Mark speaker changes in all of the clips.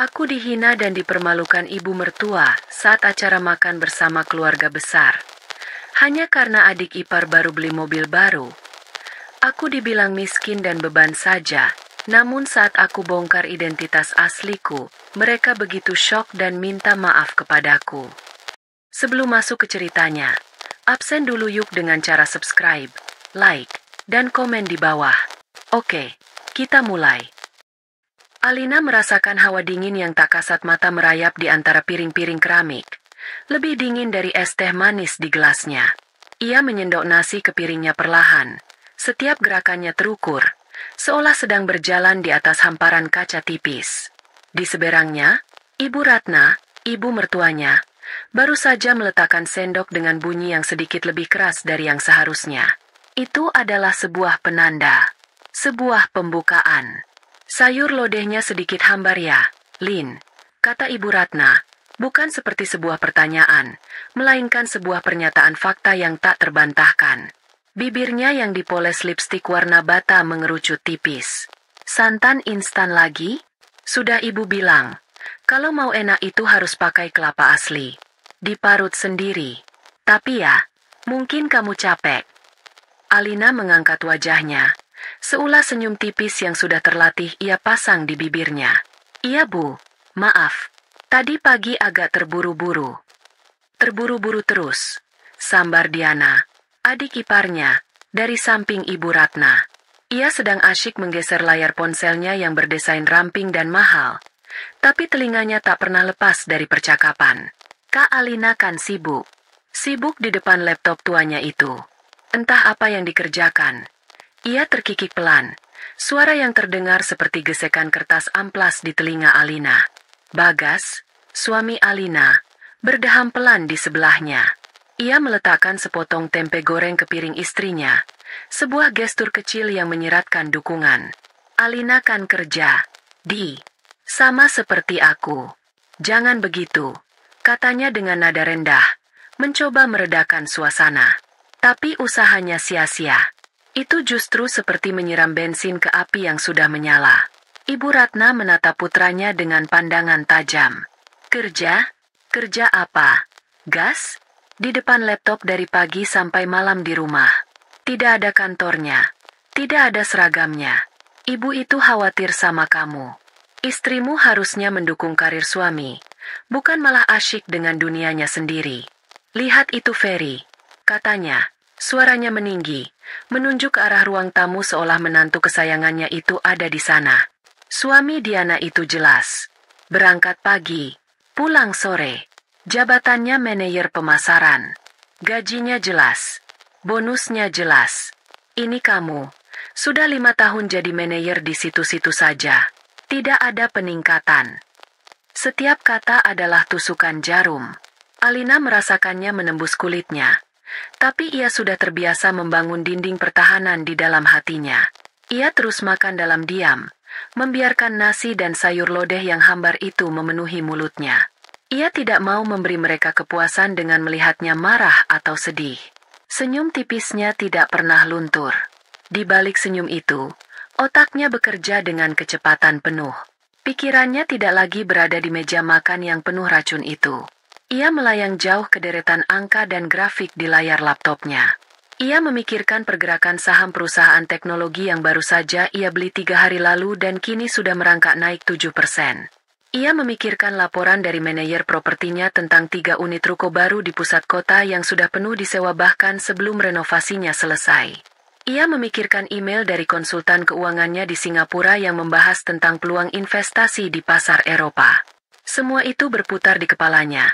Speaker 1: Aku dihina dan dipermalukan ibu mertua saat acara makan bersama keluarga besar. Hanya karena adik ipar baru beli mobil baru. Aku dibilang miskin dan beban saja, namun saat aku bongkar identitas asliku, mereka begitu syok dan minta maaf kepadaku. Sebelum masuk ke ceritanya, absen dulu yuk dengan cara subscribe, like, dan komen di bawah. Oke, kita mulai. Alina merasakan hawa dingin yang tak kasat mata merayap di antara piring-piring keramik. Lebih dingin dari es teh manis di gelasnya. Ia menyendok nasi ke piringnya perlahan. Setiap gerakannya terukur, seolah sedang berjalan di atas hamparan kaca tipis. Di seberangnya, Ibu Ratna, ibu mertuanya, baru saja meletakkan sendok dengan bunyi yang sedikit lebih keras dari yang seharusnya. Itu adalah sebuah penanda. Sebuah pembukaan. Sayur lodehnya sedikit hambar ya, Lin, kata Ibu Ratna, bukan seperti sebuah pertanyaan, melainkan sebuah pernyataan fakta yang tak terbantahkan. Bibirnya yang dipoles lipstik warna bata mengerucut tipis. Santan instan lagi? Sudah ibu bilang, kalau mau enak itu harus pakai kelapa asli. Diparut sendiri. Tapi ya, mungkin kamu capek. Alina mengangkat wajahnya. Seulas senyum tipis yang sudah terlatih ia pasang di bibirnya. Iya bu, maaf. Tadi pagi agak terburu-buru. Terburu-buru terus. Sambar Diana, adik iparnya, dari samping Ibu Ratna. Ia sedang asyik menggeser layar ponselnya yang berdesain ramping dan mahal. Tapi telinganya tak pernah lepas dari percakapan. Kak Alina kan sibuk. Sibuk di depan laptop tuanya itu. Entah apa yang dikerjakan. Ia terkikik pelan. Suara yang terdengar seperti gesekan kertas amplas di telinga Alina. Bagas, suami Alina, berdeham pelan di sebelahnya. Ia meletakkan sepotong tempe goreng ke piring istrinya. Sebuah gestur kecil yang menyiratkan dukungan. Alina kan kerja. Sama seperti aku. Jangan begitu, katanya dengan nada rendah, mencoba meredakan suasana. Tapi usahanya sia-sia. Itu justru seperti menyiram bensin ke api yang sudah menyala. Ibu Ratna menatap putranya dengan pandangan tajam. Kerja? Kerja apa? Gas? Di depan laptop dari pagi sampai malam di rumah. Tidak ada kantornya. Tidak ada seragamnya. Ibu itu khawatir sama kamu. Istrimu harusnya mendukung karir suami, bukan malah asyik dengan dunianya sendiri. Lihat itu Ferry, katanya. Suaranya meninggi, menunjuk ke arah ruang tamu seolah menantu kesayangannya itu ada di sana. Suami Diana itu jelas. Berangkat pagi, pulang sore. Jabatannya manajer pemasaran. Gajinya jelas. Bonusnya jelas. Ini kamu, sudah 5 tahun jadi manajer di situ-situ saja. Tidak ada peningkatan. Setiap kata adalah tusukan jarum. Alina merasakannya menembus kulitnya. Tapi ia sudah terbiasa membangun dinding pertahanan di dalam hatinya. Ia terus makan dalam diam, membiarkan nasi dan sayur lodeh yang hambar itu memenuhi mulutnya. Ia tidak mau memberi mereka kepuasan dengan melihatnya marah atau sedih. Senyum tipisnya tidak pernah luntur. Di balik senyum itu, otaknya bekerja dengan kecepatan penuh. Pikirannya tidak lagi berada di meja makan yang penuh racun itu. Ia melayang jauh ke deretan angka dan grafik di layar laptopnya. Ia memikirkan pergerakan saham perusahaan teknologi yang baru saja ia beli 3 hari lalu dan kini sudah merangkak naik 7%. Ia memikirkan laporan dari manajer propertinya tentang 3 unit ruko baru di pusat kota yang sudah penuh disewa bahkan sebelum renovasinya selesai. Ia memikirkan email dari konsultan keuangannya di Singapura yang membahas tentang peluang investasi di pasar Eropa. Semua itu berputar di kepalanya.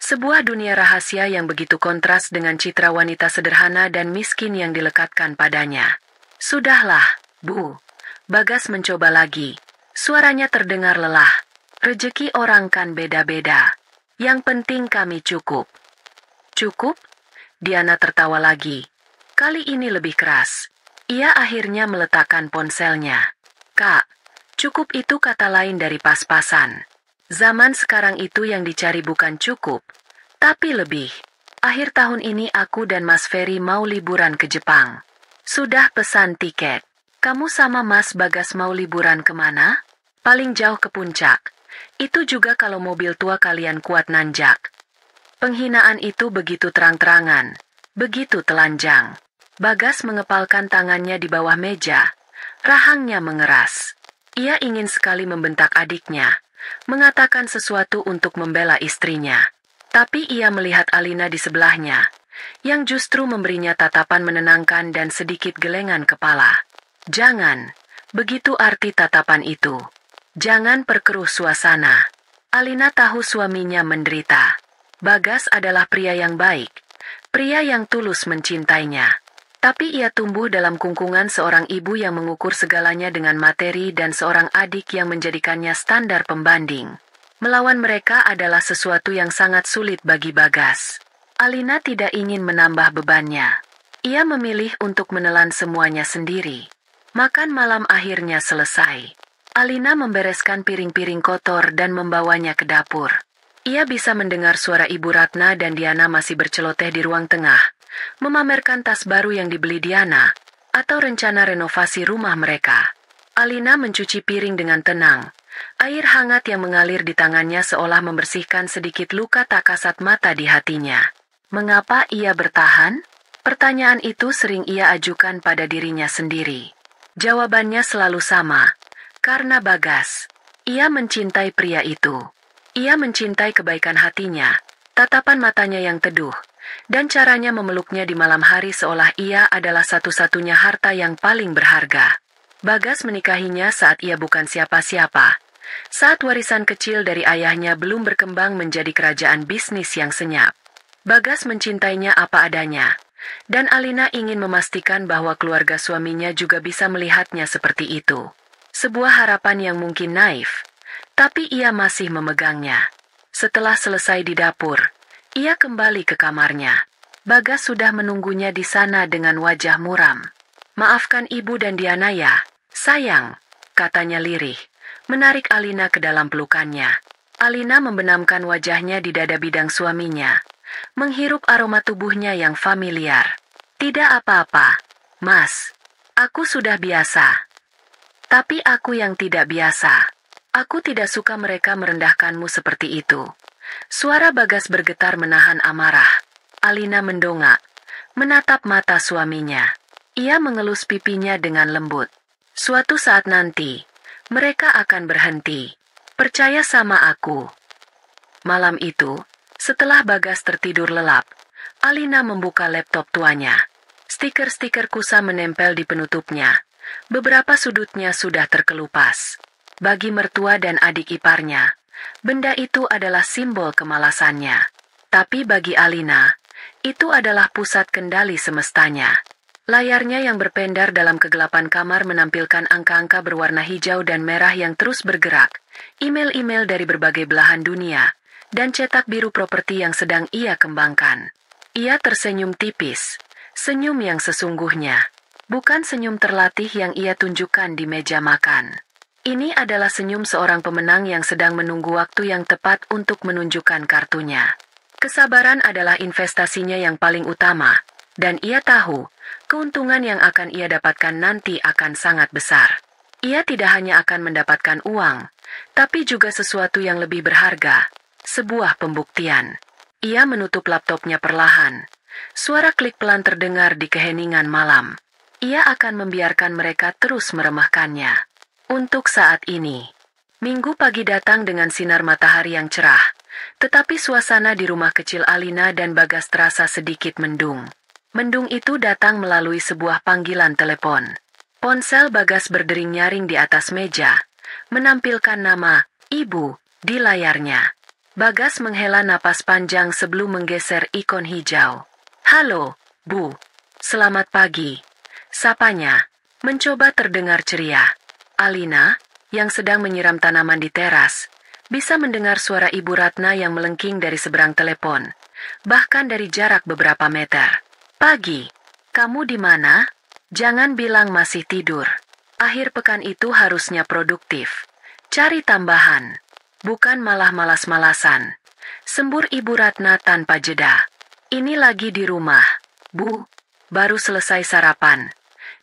Speaker 1: Sebuah dunia rahasia yang begitu kontras dengan citra wanita sederhana dan miskin yang dilekatkan padanya. Sudahlah, Bu. Bagas mencoba lagi. Suaranya terdengar lelah. Rezeki orang kan beda-beda. Yang penting kami cukup. Cukup? Diana tertawa lagi. Kali ini lebih keras. Ia akhirnya meletakkan ponselnya. Kak, cukup itu kata lain dari pas-pasan. Zaman sekarang itu yang dicari bukan cukup, tapi lebih. Akhir tahun ini aku dan Mas Ferry mau liburan ke Jepang. Sudah pesan tiket. Kamu sama Mas Bagas mau liburan kemana? Paling jauh ke puncak. Itu juga kalau mobil tua kalian kuat nanjak. Penghinaan itu begitu terang-terangan, begitu telanjang. Bagas mengepalkan tangannya di bawah meja. Rahangnya mengeras. Ia ingin sekali membentak adiknya, mengatakan sesuatu untuk membela istrinya. Tapi ia melihat Alina di sebelahnya, yang justru memberinya tatapan menenangkan dan sedikit gelengan kepala. Jangan, begitu arti tatapan itu. Jangan perkeruh suasana. Alina tahu suaminya menderita. Bagas adalah pria yang baik, pria yang tulus mencintainya. Tapi ia tumbuh dalam kungkungan seorang ibu yang mengukur segalanya dengan materi dan seorang adik yang menjadikannya standar pembanding. Melawan mereka adalah sesuatu yang sangat sulit bagi Bagas. Alina tidak ingin menambah bebannya. Ia memilih untuk menelan semuanya sendiri. Makan malam akhirnya selesai. Alina membereskan piring-piring kotor dan membawanya ke dapur. Ia bisa mendengar suara Ibu Ratna dan Diana masih berceloteh di ruang tengah, memamerkan tas baru yang dibeli Diana, atau rencana renovasi rumah mereka. Alina mencuci piring dengan tenang. Air hangat yang mengalir di tangannya seolah membersihkan sedikit luka tak kasat mata di hatinya. Mengapa ia bertahan? Pertanyaan itu sering ia ajukan pada dirinya sendiri. Jawabannya selalu sama, karena Bagas. Ia mencintai pria itu. Ia mencintai kebaikan hatinya, tatapan matanya yang teduh, dan caranya memeluknya di malam hari seolah ia adalah satu-satunya harta yang paling berharga. Bagas menikahinya saat ia bukan siapa-siapa, saat warisan kecil dari ayahnya belum berkembang menjadi kerajaan bisnis yang senyap. Bagas mencintainya apa adanya, dan Alina ingin memastikan bahwa keluarga suaminya juga bisa melihatnya seperti itu. Sebuah harapan yang mungkin naif, tapi ia masih memegangnya. Setelah selesai di dapur, ia kembali ke kamarnya. Bagas sudah menunggunya di sana dengan wajah muram. "Maafkan ibu dan Diana ya, sayang," katanya lirih, menarik Alina ke dalam pelukannya. Alina membenamkan wajahnya di dada bidang suaminya, menghirup aroma tubuhnya yang familiar. "Tidak apa-apa, Mas. Aku sudah biasa. Tapi aku yang tidak biasa. Aku tidak suka mereka merendahkanmu seperti itu." Suara Bagas bergetar menahan amarah. Alina mendongak, menatap mata suaminya. Ia mengelus pipinya dengan lembut. "Suatu saat nanti, mereka akan berhenti. Percaya sama aku." Malam itu, setelah Bagas tertidur lelap, Alina membuka laptop tuanya. Stiker-stiker kusa menempel di penutupnya. Beberapa sudutnya sudah terkelupas. Bagi mertua dan adik iparnya, benda itu adalah simbol kemalasannya. Tapi bagi Alina, itu adalah pusat kendali semestanya. Layarnya yang berpendar dalam kegelapan kamar menampilkan angka-angka berwarna hijau dan merah yang terus bergerak, email-email dari berbagai belahan dunia, dan cetak biru properti yang sedang ia kembangkan. Ia tersenyum tipis, senyum yang sesungguhnya, bukan senyum terlatih yang ia tunjukkan di meja makan. Ini adalah senyum seorang pemenang yang sedang menunggu waktu yang tepat untuk menunjukkan kartunya. Kesabaran adalah investasinya yang paling utama, dan ia tahu, keuntungan yang akan ia dapatkan nanti akan sangat besar. Ia tidak hanya akan mendapatkan uang, tapi juga sesuatu yang lebih berharga, sebuah pembuktian. Ia menutup laptopnya perlahan. Suara klik pelan terdengar di keheningan malam. Ia akan membiarkan mereka terus meremehkannya. Untuk saat ini, Minggu pagi datang dengan sinar matahari yang cerah, tetapi suasana di rumah kecil Alina dan Bagas terasa sedikit mendung. Mendung itu datang melalui sebuah panggilan telepon. Ponsel Bagas berdering nyaring di atas meja, menampilkan nama Ibu di layarnya. Bagas menghela napas panjang sebelum menggeser ikon hijau. "Halo, Bu. Selamat pagi," sapanya, mencoba terdengar ceria. Alina, yang sedang menyiram tanaman di teras, bisa mendengar suara Ibu Ratna yang melengking dari seberang telepon, bahkan dari jarak beberapa meter. "Pagi, kamu di mana? Jangan bilang masih tidur. Akhir pekan itu harusnya produktif. Cari tambahan, bukan malah malas-malasan," sembur Ibu Ratna tanpa jeda. "Ini lagi di rumah, Bu. Baru selesai sarapan,"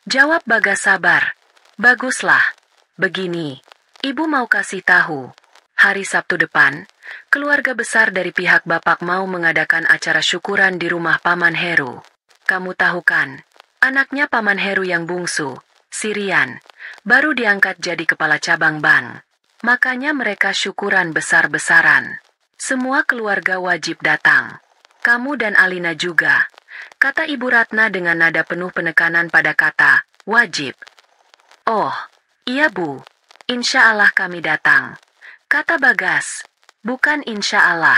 Speaker 1: jawab Bagas sabar. "Baguslah. Begini, Ibu mau kasih tahu. Hari Sabtu depan, keluarga besar dari pihak Bapak mau mengadakan acara syukuran di rumah Paman Heru. Kamu tahu kan, anaknya Paman Heru yang bungsu, si Rian, baru diangkat jadi kepala cabang bank. Makanya mereka syukuran besar-besaran. Semua keluarga wajib datang. Kamu dan Alina juga, kata Ibu Ratna dengan nada penuh penekanan pada kata, wajib. Oh, iya Bu, insya Allah kami datang, kata Bagas. Bukan insya Allah,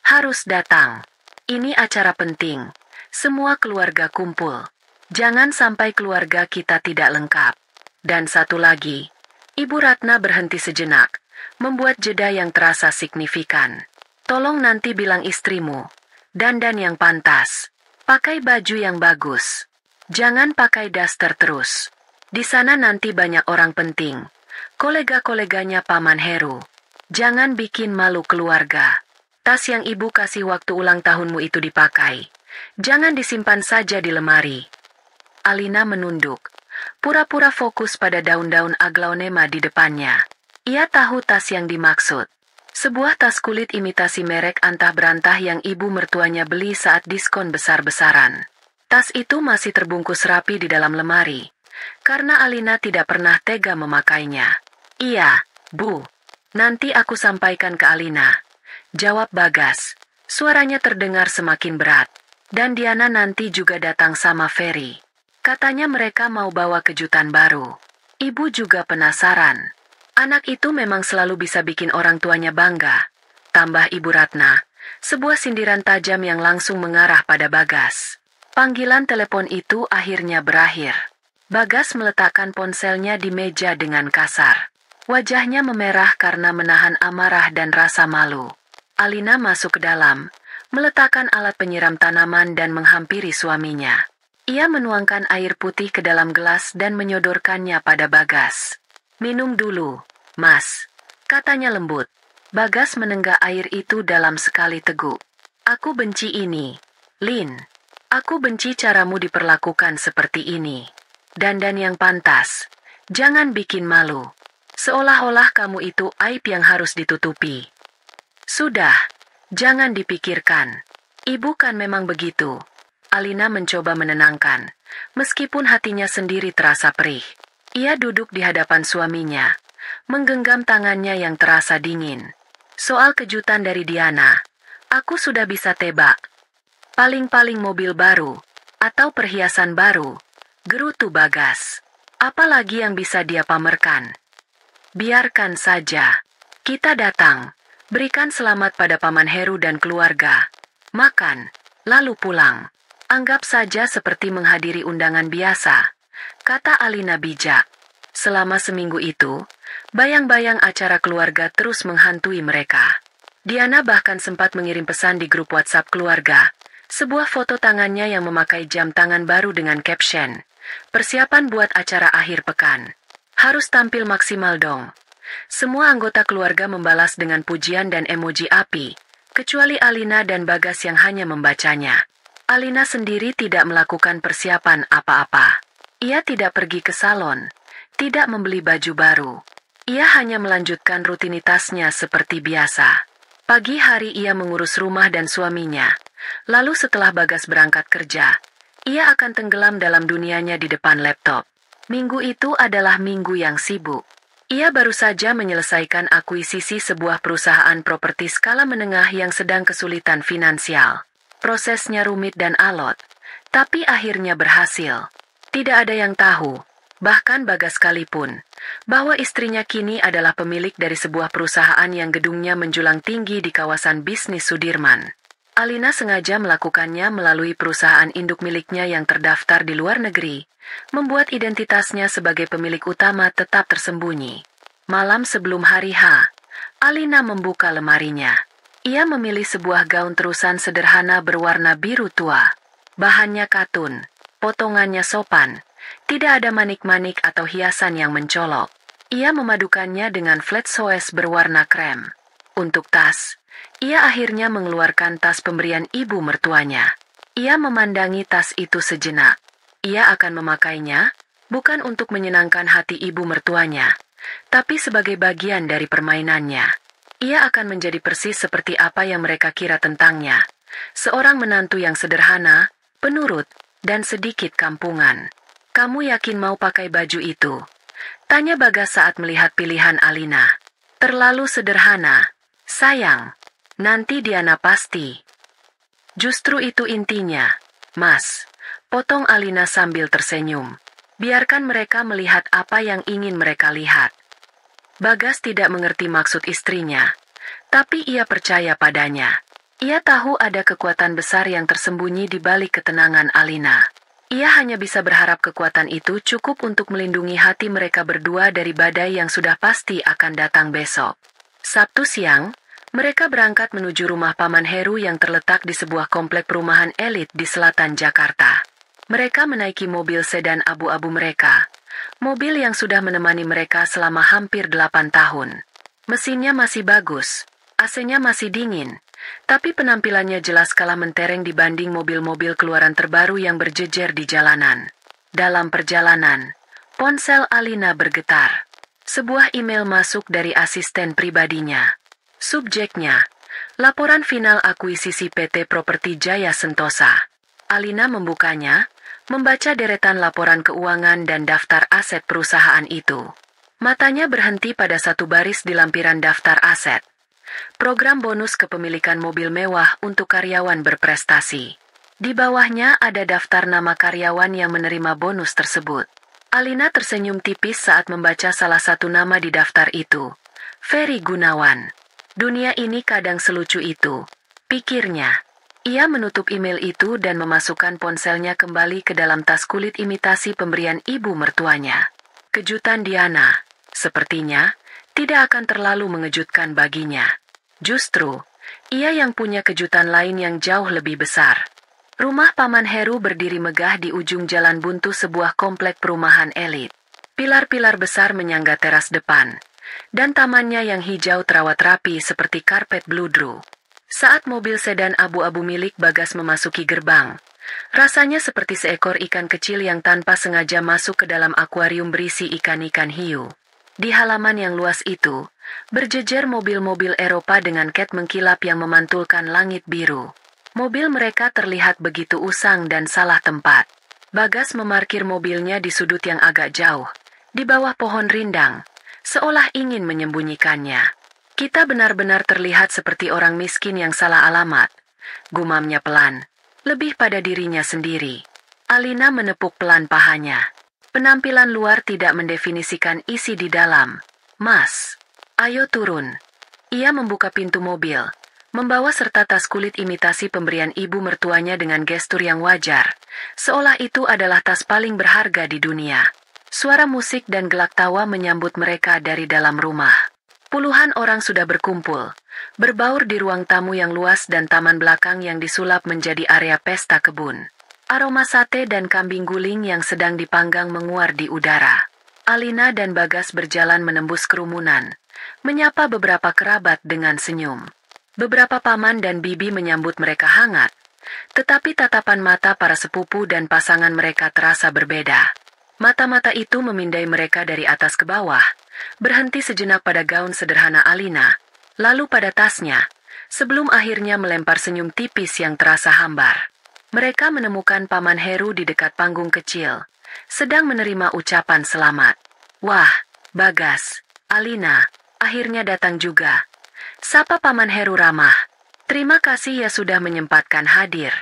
Speaker 1: harus datang. Ini acara penting, semua keluarga kumpul. Jangan sampai keluarga kita tidak lengkap. Dan satu lagi, Ibu Ratna berhenti sejenak, membuat jeda yang terasa signifikan. Tolong nanti bilang istrimu, dandan yang pantas, pakai baju yang bagus. Jangan pakai daster terus. Di sana nanti banyak orang penting, kolega-koleganya Paman Heru. Jangan bikin malu keluarga. Tas yang ibu kasih waktu ulang tahunmu itu dipakai. Jangan disimpan saja di lemari. Alina menunduk, pura-pura fokus pada daun-daun aglaonema di depannya. Ia tahu tas yang dimaksud. Sebuah tas kulit imitasi merek antah berantah yang ibu mertuanya beli saat diskon besar-besaran. Tas itu masih terbungkus rapi di dalam lemari, karena Alina tidak pernah tega memakainya. Iya, Bu. Nanti aku sampaikan ke Alina, jawab Bagas. Suaranya terdengar semakin berat. Dan Diana nanti juga datang sama Ferry. Katanya mereka mau bawa kejutan baru. Ibu juga penasaran. Anak itu memang selalu bisa bikin orang tuanya bangga. Tambah Ibu Ratna, sebuah sindiran tajam yang langsung mengarah pada Bagas. Panggilan telepon itu akhirnya berakhir. Bagas meletakkan ponselnya di meja dengan kasar. Wajahnya memerah karena menahan amarah dan rasa malu. Alina masuk ke dalam, meletakkan alat penyiram tanaman dan menghampiri suaminya. Ia menuangkan air putih ke dalam gelas dan menyodorkannya pada Bagas. Minum dulu, Mas, katanya lembut. Bagas menenggak air itu dalam sekali teguk. Aku benci ini, Lin. Aku benci caramu diperlakukan seperti ini. Dandan yang pantas. Jangan bikin malu. Seolah-olah kamu itu aib yang harus ditutupi. Sudah, jangan dipikirkan. Ibu kan memang begitu. Alina mencoba menenangkan, meskipun hatinya sendiri terasa perih. Ia duduk di hadapan suaminya, menggenggam tangannya yang terasa dingin. Soal kejutan dari Diana, aku sudah bisa tebak. Paling-paling mobil baru, atau perhiasan baru, gerutu Bagas. Apalagi yang bisa dia pamerkan? Biarkan saja. Kita datang, berikan selamat pada Paman Heru dan keluarga. Makan, lalu pulang. Anggap saja seperti menghadiri undangan biasa, kata Alina bijak. Selama seminggu itu, bayang-bayang acara keluarga terus menghantui mereka. Diana bahkan sempat mengirim pesan di grup WhatsApp keluarga. Sebuah foto tangannya yang memakai jam tangan baru dengan caption, "Persiapan buat acara akhir pekan. Harus tampil maksimal dong." Semua anggota keluarga membalas dengan pujian dan emoji api, kecuali Alina dan Bagas yang hanya membacanya. Alina sendiri tidak melakukan persiapan apa-apa. Ia tidak pergi ke salon, tidak membeli baju baru. Ia hanya melanjutkan rutinitasnya seperti biasa. Pagi hari ia mengurus rumah dan suaminya. Lalu setelah Bagas berangkat kerja, ia akan tenggelam dalam dunianya di depan laptop. Minggu itu adalah minggu yang sibuk. Ia baru saja menyelesaikan akuisisi sebuah perusahaan properti skala menengah yang sedang kesulitan finansial. Prosesnya rumit dan alot, tapi akhirnya berhasil. Tidak ada yang tahu, bahkan Bagas sekalipun, bahwa istrinya kini adalah pemilik dari sebuah perusahaan yang gedungnya menjulang tinggi di kawasan bisnis Sudirman. Alina sengaja melakukannya melalui perusahaan induk miliknya yang terdaftar di luar negeri, membuat identitasnya sebagai pemilik utama tetap tersembunyi. Malam sebelum hari H, Alina membuka lemarinya. Ia memilih sebuah gaun terusan sederhana berwarna biru tua. Bahannya katun, potongannya sopan, tidak ada manik-manik atau hiasan yang mencolok. Ia memadukannya dengan flat soes berwarna krem. Untuk tas, ia akhirnya mengeluarkan tas pemberian ibu mertuanya. Ia memandangi tas itu sejenak. Ia akan memakainya, bukan untuk menyenangkan hati ibu mertuanya, tapi sebagai bagian dari permainannya. Ia akan menjadi persis seperti apa yang mereka kira tentangnya. Seorang menantu yang sederhana, penurut, dan sedikit kampungan. Kamu yakin mau pakai baju itu? Tanya Bagas saat melihat pilihan Alina. Terlalu sederhana. Sayang. Nanti Diana pasti. Justru itu intinya. Mas. Potong Alina sambil tersenyum. Biarkan mereka melihat apa yang ingin mereka lihat. Bagas tidak mengerti maksud istrinya. Tapi ia percaya padanya. Ia tahu ada kekuatan besar yang tersembunyi di balik ketenangan Alina. Ia hanya bisa berharap kekuatan itu cukup untuk melindungi hati mereka berdua dari badai yang sudah pasti akan datang besok. Sabtu siang, mereka berangkat menuju rumah Paman Heru yang terletak di sebuah komplek perumahan elit di selatan Jakarta. Mereka menaiki mobil sedan abu-abu mereka. Mobil yang sudah menemani mereka selama hampir 8 tahun. Mesinnya masih bagus, AC-nya masih dingin. Tapi penampilannya jelas kalah mentereng dibanding mobil-mobil keluaran terbaru yang berjejer di jalanan. Dalam perjalanan, ponsel Alina bergetar. Sebuah email masuk dari asisten pribadinya. Subjeknya, laporan final akuisisi PT Properti Jaya Sentosa. Alina membukanya, membaca deretan laporan keuangan dan daftar aset perusahaan itu. Matanya berhenti pada satu baris di lampiran daftar aset. Program bonus kepemilikan mobil mewah untuk karyawan berprestasi. Di bawahnya ada daftar nama karyawan yang menerima bonus tersebut. Alina tersenyum tipis saat membaca salah satu nama di daftar itu. Ferry Gunawan. Dunia ini kadang selucu itu, pikirnya. Ia menutup email itu dan memasukkan ponselnya kembali ke dalam tas kulit imitasi pemberian ibu mertuanya. Kejutan Diana, sepertinya, tidak akan terlalu mengejutkan baginya. Justru, ia yang punya kejutan lain yang jauh lebih besar. Rumah Paman Heru berdiri megah di ujung jalan buntu sebuah komplek perumahan elit. Pilar-pilar besar menyangga teras depan, dan tamannya yang hijau terawat rapi seperti karpet bludru. Saat mobil sedan abu-abu milik Bagas memasuki gerbang, rasanya seperti seekor ikan kecil yang tanpa sengaja masuk ke dalam akuarium berisi ikan-ikan hiu. Di halaman yang luas itu, berjejer mobil-mobil Eropa dengan cat mengkilap yang memantulkan langit biru. Mobil mereka terlihat begitu usang dan salah tempat. Bagas memarkir mobilnya di sudut yang agak jauh, di bawah pohon rindang, seolah ingin menyembunyikannya. Kita benar-benar terlihat seperti orang miskin yang salah alamat, gumamnya pelan, lebih pada dirinya sendiri. Alina menepuk pelan pahanya. Penampilan luar tidak mendefinisikan isi di dalam. Mas, ayo turun. Ia membuka pintu mobil, membawa serta tas kulit imitasi pemberian ibu mertuanya dengan gestur yang wajar, seolah itu adalah tas paling berharga di dunia. Suara musik dan gelak tawa menyambut mereka dari dalam rumah. Puluhan orang sudah berkumpul, berbaur di ruang tamu yang luas dan taman belakang yang disulap menjadi area pesta kebun. Aroma sate dan kambing guling yang sedang dipanggang menguar di udara. Alina dan Bagas berjalan menembus kerumunan, menyapa beberapa kerabat dengan senyum. Beberapa paman dan bibi menyambut mereka hangat, tetapi tatapan mata para sepupu dan pasangan mereka terasa berbeda. Mata-mata itu memindai mereka dari atas ke bawah, berhenti sejenak pada gaun sederhana Alina, lalu pada tasnya, sebelum akhirnya melempar senyum tipis yang terasa hambar. Mereka menemukan Paman Heru di dekat panggung kecil, sedang menerima ucapan selamat. Wah, Bagas, Alina, akhirnya datang juga. Sapa Paman Heru ramah. Terima kasih ya sudah menyempatkan hadir.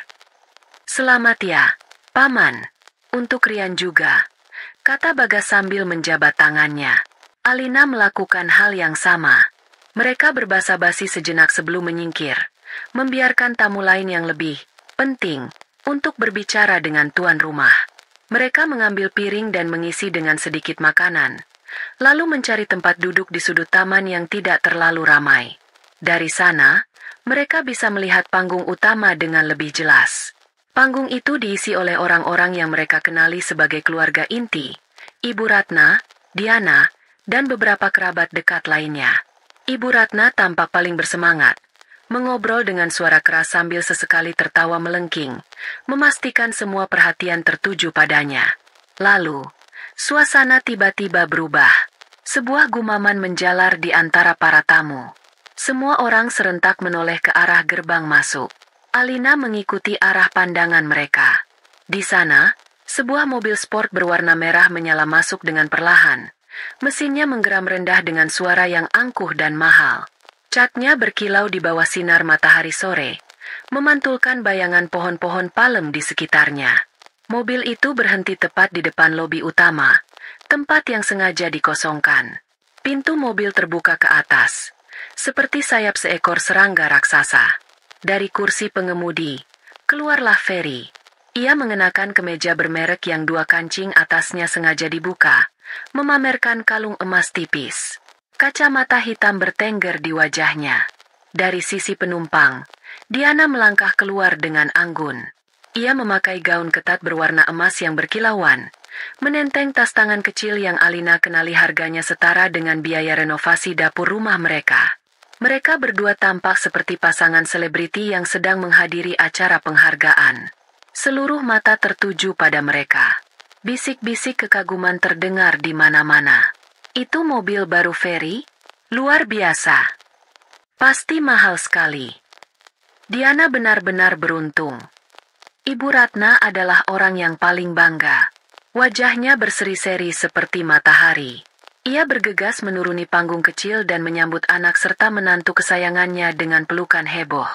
Speaker 1: Selamat ya, Paman. Untuk Rian juga, kata Bagas sambil menjabat tangannya. Alina melakukan hal yang sama. Mereka berbasa-basi sejenak sebelum menyingkir, membiarkan tamu lain yang lebih penting untuk berbicara dengan tuan rumah. Mereka mengambil piring dan mengisi dengan sedikit makanan, lalu mencari tempat duduk di sudut taman yang tidak terlalu ramai. Dari sana, mereka bisa melihat panggung utama dengan lebih jelas. Panggung itu diisi oleh orang-orang yang mereka kenali sebagai keluarga inti, Ibu Ratna, Diana, dan beberapa kerabat dekat lainnya. Ibu Ratna tampak paling bersemangat, mengobrol dengan suara keras sambil sesekali tertawa melengking, memastikan semua perhatian tertuju padanya. Lalu, suasana tiba-tiba berubah. Sebuah gumaman menjalar di antara para tamu. Semua orang serentak menoleh ke arah gerbang masuk. Alina mengikuti arah pandangan mereka. Di sana, sebuah mobil sport berwarna merah menyala masuk dengan perlahan. Mesinnya menggeram rendah dengan suara yang angkuh dan mahal. Catnya berkilau di bawah sinar matahari sore, memantulkan bayangan pohon-pohon palem di sekitarnya. Mobil itu berhenti tepat di depan lobi utama, tempat yang sengaja dikosongkan. Pintu mobil terbuka ke atas, seperti sayap seekor serangga raksasa. Dari kursi pengemudi, keluarlah Ferry. Ia mengenakan kemeja bermerek yang dua kancing atasnya sengaja dibuka, memamerkan kalung emas tipis. Kacamata hitam bertengger di wajahnya. Dari sisi penumpang, Diana melangkah keluar dengan anggun. Ia memakai gaun ketat berwarna emas yang berkilauan, menenteng tas tangan kecil yang Alina kenali harganya setara dengan biaya renovasi dapur rumah mereka. Mereka berdua tampak seperti pasangan selebriti yang sedang menghadiri acara penghargaan. Seluruh mata tertuju pada mereka. Bisik-bisik kekaguman terdengar di mana-mana. Itu mobil baru Ferry? Luar biasa. Pasti mahal sekali. Diana benar-benar beruntung. Ibu Ratna adalah orang yang paling bangga. Wajahnya berseri-seri seperti matahari. Ia bergegas menuruni panggung kecil dan menyambut anak serta menantu kesayangannya dengan pelukan heboh.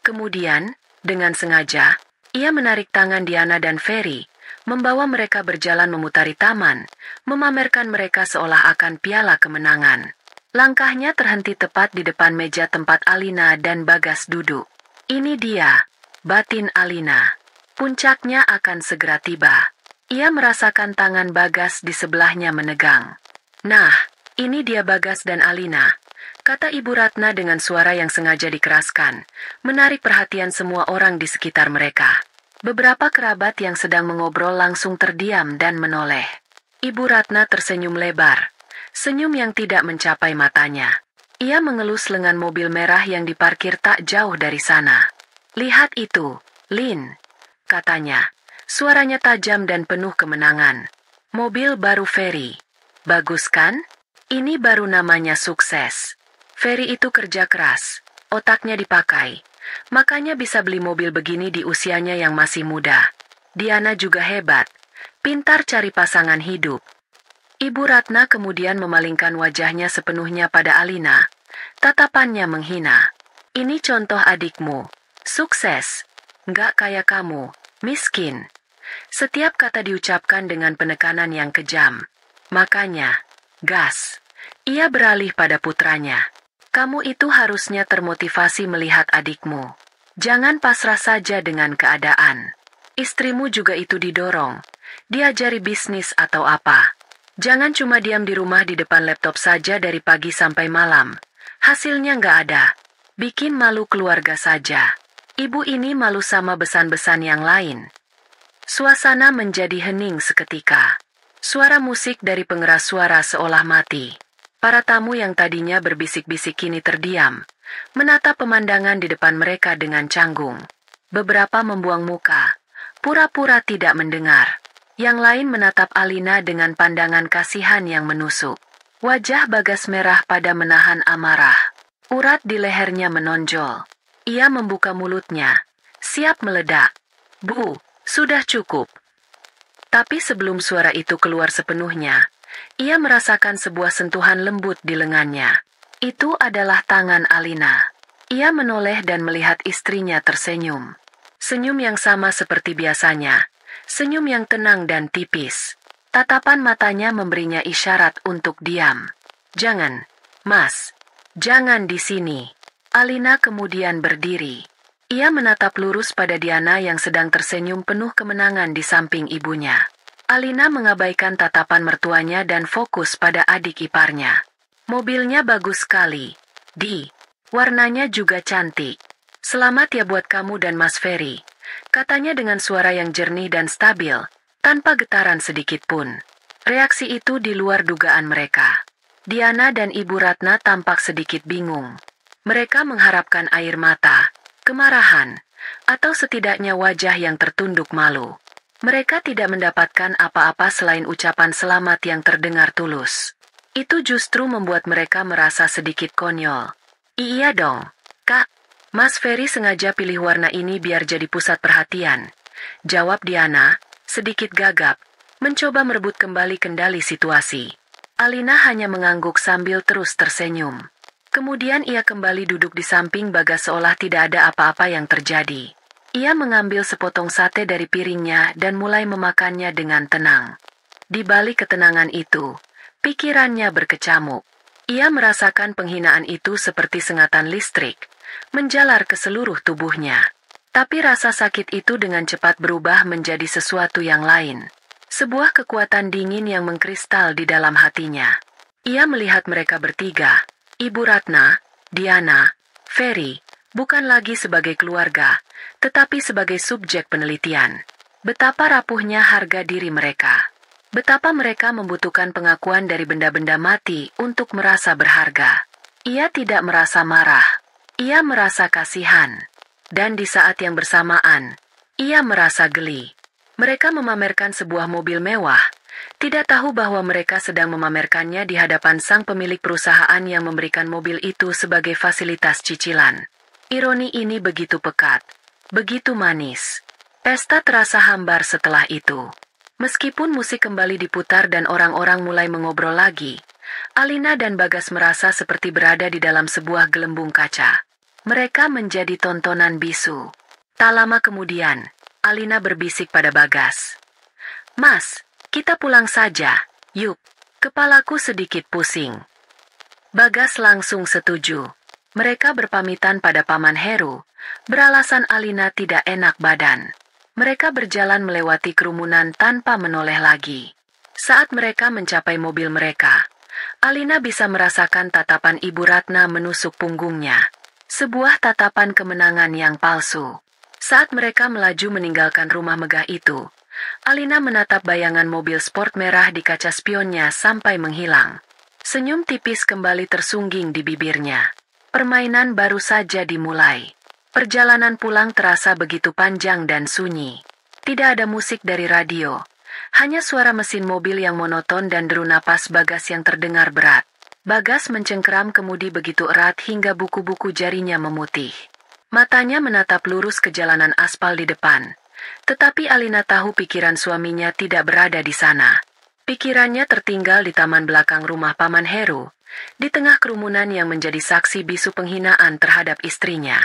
Speaker 1: Kemudian, dengan sengaja, ia menarik tangan Diana dan Ferry, membawa mereka berjalan memutari taman, memamerkan mereka seolah akan piala kemenangan. Langkahnya terhenti tepat di depan meja tempat Alina dan Bagas duduk. Ini dia, batin Alina. Puncaknya akan segera tiba. Ia merasakan tangan Bagas di sebelahnya menegang. Nah, ini dia Bagas dan Alina, kata Ibu Ratna dengan suara yang sengaja dikeraskan, menarik perhatian semua orang di sekitar mereka. Beberapa kerabat yang sedang mengobrol langsung terdiam dan menoleh. Ibu Ratna tersenyum lebar, senyum yang tidak mencapai matanya. Ia mengelus lengan mobil merah yang diparkir tak jauh dari sana. Lihat itu, Lin, katanya. Suaranya tajam dan penuh kemenangan. Mobil baru Ferry. Bagus kan? Ini baru namanya sukses. Ferry itu kerja keras, otaknya dipakai. Makanya bisa beli mobil begini di usianya yang masih muda. Diana juga hebat, pintar cari pasangan hidup. Ibu Ratna kemudian memalingkan wajahnya sepenuhnya pada Alina. Tatapannya menghina. Ini contoh adikmu. Sukses. Nggak kayak kamu, miskin. Setiap kata diucapkan dengan penekanan yang kejam. Makanya, gas. Ia beralih pada putranya. Kamu itu harusnya termotivasi melihat adikmu. Jangan pasrah saja dengan keadaan. Istrimu juga itu didorong. Diajari bisnis atau apa. Jangan cuma diam di rumah di depan laptop saja dari pagi sampai malam. Hasilnya nggak ada. Bikin malu keluarga saja. Ibu ini malu sama besan-besan yang lain. Suasana menjadi hening seketika. Suara musik dari pengeras suara seolah mati. Para tamu yang tadinya berbisik-bisik kini terdiam, menatap pemandangan di depan mereka dengan canggung. Beberapa membuang muka, pura-pura tidak mendengar. Yang lain menatap Alina dengan pandangan kasihan yang menusuk. Wajah Bagas merah pada menahan amarah. Urat di lehernya menonjol. Ia membuka mulutnya, siap meledak. Bu, sudah cukup. Tapi sebelum suara itu keluar sepenuhnya, ia merasakan sebuah sentuhan lembut di lengannya. Itu adalah tangan Alina. Ia menoleh dan melihat istrinya tersenyum. Senyum yang sama seperti biasanya. Senyum yang tenang dan tipis. Tatapan matanya memberinya isyarat untuk diam. Jangan, Mas. Jangan di sini. Alina kemudian berdiri. Ia menatap lurus pada Diana yang sedang tersenyum penuh kemenangan di samping ibunya. Alina mengabaikan tatapan mertuanya dan fokus pada adik iparnya. Mobilnya bagus sekali. Warnanya juga cantik. Selamat ya buat kamu dan Mas Ferry, katanya dengan suara yang jernih dan stabil, tanpa getaran sedikit pun. Reaksi itu di luar dugaan mereka. Diana dan Ibu Ratna tampak sedikit bingung. Mereka mengharapkan air mata, kemarahan, atau setidaknya wajah yang tertunduk malu. Mereka tidak mendapatkan apa-apa selain ucapan selamat yang terdengar tulus. Itu justru membuat mereka merasa sedikit konyol. Iya dong, Kak. Mas Ferry sengaja pilih warna ini biar jadi pusat perhatian. Jawab Diana, sedikit gagap, mencoba merebut kembali kendali situasi. Alina hanya mengangguk sambil terus tersenyum. Kemudian ia kembali duduk di samping Bagas seolah tidak ada apa-apa yang terjadi. Ia mengambil sepotong sate dari piringnya dan mulai memakannya dengan tenang. Di balik ketenangan itu, pikirannya berkecamuk. Ia merasakan penghinaan itu seperti sengatan listrik, menjalar ke seluruh tubuhnya. Tapi rasa sakit itu dengan cepat berubah menjadi sesuatu yang lain. Sebuah kekuatan dingin yang mengkristal di dalam hatinya. Ia melihat mereka bertiga, Ibu Ratna, Diana, Ferry, bukan lagi sebagai keluarga, tetapi sebagai subjek penelitian. Betapa rapuhnya harga diri mereka. Betapa mereka membutuhkan pengakuan dari benda-benda mati untuk merasa berharga. Ia tidak merasa marah. Ia merasa kasihan. Dan di saat yang bersamaan, ia merasa geli. Mereka memamerkan sebuah mobil mewah. Tidak tahu bahwa mereka sedang memamerkannya di hadapan sang pemilik perusahaan yang memberikan mobil itu sebagai fasilitas cicilan. Ironi ini begitu pekat, begitu manis. Pesta terasa hambar setelah itu. Meskipun musik kembali diputar dan orang-orang mulai mengobrol lagi, Alina dan Bagas merasa seperti berada di dalam sebuah gelembung kaca. Mereka menjadi tontonan bisu. Tak lama kemudian, Alina berbisik pada Bagas. "Mas, kita pulang saja, yuk. Kepalaku sedikit pusing." Bagas langsung setuju. Mereka berpamitan pada Paman Heru, beralasan Alina tidak enak badan. Mereka berjalan melewati kerumunan tanpa menoleh lagi. Saat mereka mencapai mobil mereka, Alina bisa merasakan tatapan Ibu Ratna menusuk punggungnya. Sebuah tatapan kemenangan yang palsu. Saat mereka melaju meninggalkan rumah megah itu, Alina menatap bayangan mobil sport merah di kaca spionnya sampai menghilang. Senyum tipis kembali tersungging di bibirnya. Permainan baru saja dimulai. Perjalanan pulang terasa begitu panjang dan sunyi. Tidak ada musik dari radio. Hanya suara mesin mobil yang monoton dan deru napas Bagas yang terdengar berat. Bagas mencengkeram kemudi begitu erat hingga buku-buku jarinya memutih. Matanya menatap lurus ke jalanan aspal di depan. Tetapi Alina tahu pikiran suaminya tidak berada di sana. Pikirannya tertinggal di taman belakang rumah Paman Heru, di tengah kerumunan yang menjadi saksi bisu penghinaan terhadap istrinya.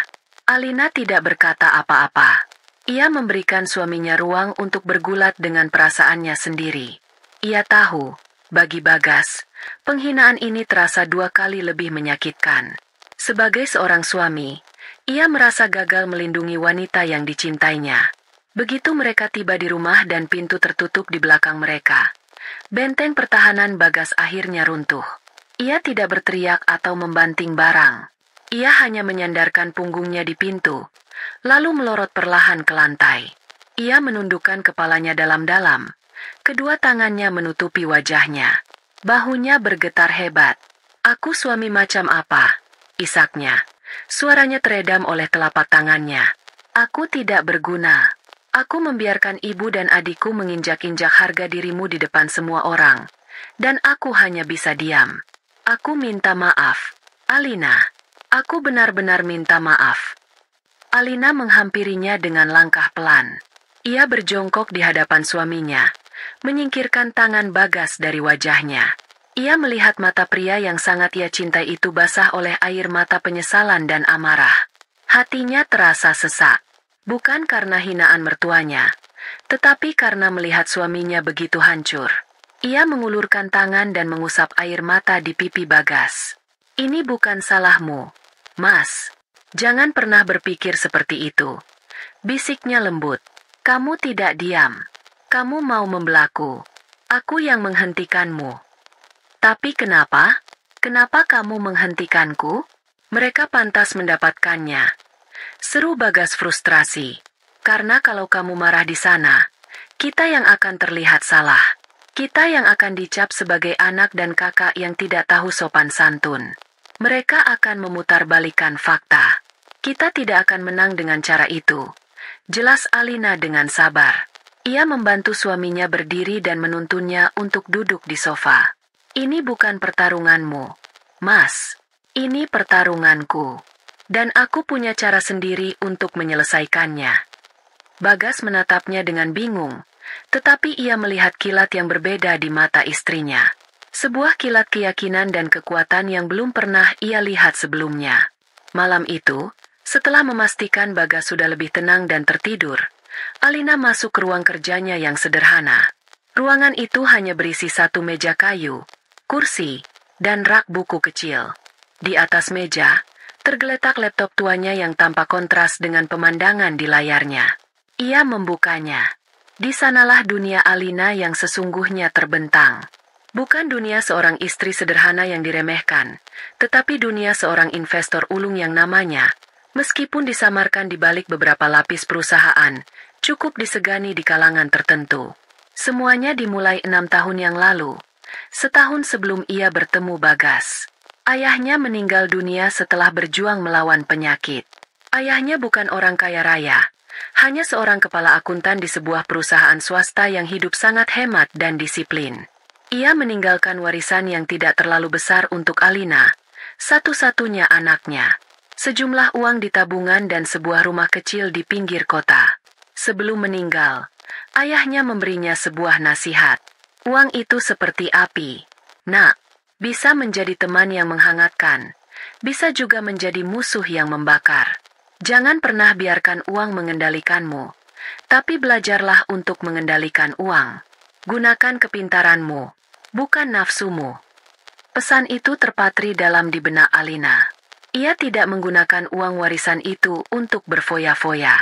Speaker 1: Alina tidak berkata apa-apa. Ia memberikan suaminya ruang untuk bergulat dengan perasaannya sendiri. Ia tahu, bagi Bagas, penghinaan ini terasa 2 kali lebih menyakitkan. Sebagai seorang suami, ia merasa gagal melindungi wanita yang dicintainya. Begitu mereka tiba di rumah dan pintu tertutup di belakang mereka, benteng pertahanan Bagas akhirnya runtuh. Ia tidak berteriak atau membanting barang. Ia hanya menyandarkan punggungnya di pintu, lalu melorot perlahan ke lantai. Ia menundukkan kepalanya dalam-dalam. Kedua tangannya menutupi wajahnya. Bahunya bergetar hebat. "Aku suami macam apa?" isaknya. Suaranya teredam oleh telapak tangannya. "Aku tidak berguna. Aku membiarkan ibu dan adikku menginjak-injak harga dirimu di depan semua orang. Dan aku hanya bisa diam. Aku minta maaf, Alina. Aku benar-benar minta maaf." Alina menghampirinya dengan langkah pelan. Ia berjongkok di hadapan suaminya, menyingkirkan tangan Bagas dari wajahnya. Ia melihat mata pria yang sangat ia cintai itu basah oleh air mata penyesalan dan amarah. Hatinya terasa sesak, bukan karena hinaan mertuanya, tetapi karena melihat suaminya begitu hancur. Ia mengulurkan tangan dan mengusap air mata di pipi Bagas. "Ini bukan salahmu, Mas. Jangan pernah berpikir seperti itu," bisiknya lembut. "Kamu tidak diam. Kamu mau membelaku. Aku yang menghentikanmu." "Tapi kenapa? Kenapa kamu menghentikanku?" "Mereka pantas mendapatkannya," seru Bagas frustrasi. "Karena kalau kamu marah di sana, kita yang akan terlihat salah. Kita yang akan dicap sebagai anak dan kakak yang tidak tahu sopan santun. Mereka akan memutarbalikkan fakta. Kita tidak akan menang dengan cara itu," jelas Alina dengan sabar. Ia membantu suaminya berdiri dan menuntunnya untuk duduk di sofa. "Ini bukan pertarunganmu, Mas. Ini pertarunganku. Dan aku punya cara sendiri untuk menyelesaikannya. Bagas menatapnya dengan bingung, tetapi ia melihat kilat yang berbeda di mata istrinya. Sebuah kilat keyakinan dan kekuatan yang belum pernah ia lihat sebelumnya. Malam itu, setelah memastikan Bagas sudah lebih tenang dan tertidur, Alina masuk ke ruang kerjanya yang sederhana. Ruangan itu hanya berisi satu meja kayu, kursi, dan rak buku kecil. Di atas meja, tergeletak laptop tuanya yang tampak kontras dengan pemandangan di layarnya. Ia membukanya. Di sanalah dunia Alina yang sesungguhnya terbentang. Bukan dunia seorang istri sederhana yang diremehkan, tetapi dunia seorang investor ulung yang namanya, meskipun disamarkan di balik beberapa lapis perusahaan, cukup disegani di kalangan tertentu. Semuanya dimulai 6 tahun yang lalu, setahun sebelum ia bertemu Bagas. Ayahnya meninggal dunia setelah berjuang melawan penyakit. Ayahnya bukan orang kaya raya, hanya seorang kepala akuntan di sebuah perusahaan swasta yang hidup sangat hemat dan disiplin. Ia meninggalkan warisan yang tidak terlalu besar untuk Alina, satu-satunya anaknya. Sejumlah uang di tabungan dan sebuah rumah kecil di pinggir kota. Sebelum meninggal, ayahnya memberinya sebuah nasihat. Uang itu seperti api. Nak, bisa menjadi teman yang menghangatkan, bisa juga menjadi musuh yang membakar. Jangan pernah biarkan uang mengendalikanmu, tapi belajarlah untuk mengendalikan uang. Gunakan kepintaranmu, bukan nafsumu. Pesan itu terpatri dalam di benak Alina. Ia tidak menggunakan uang warisan itu untuk berfoya-foya.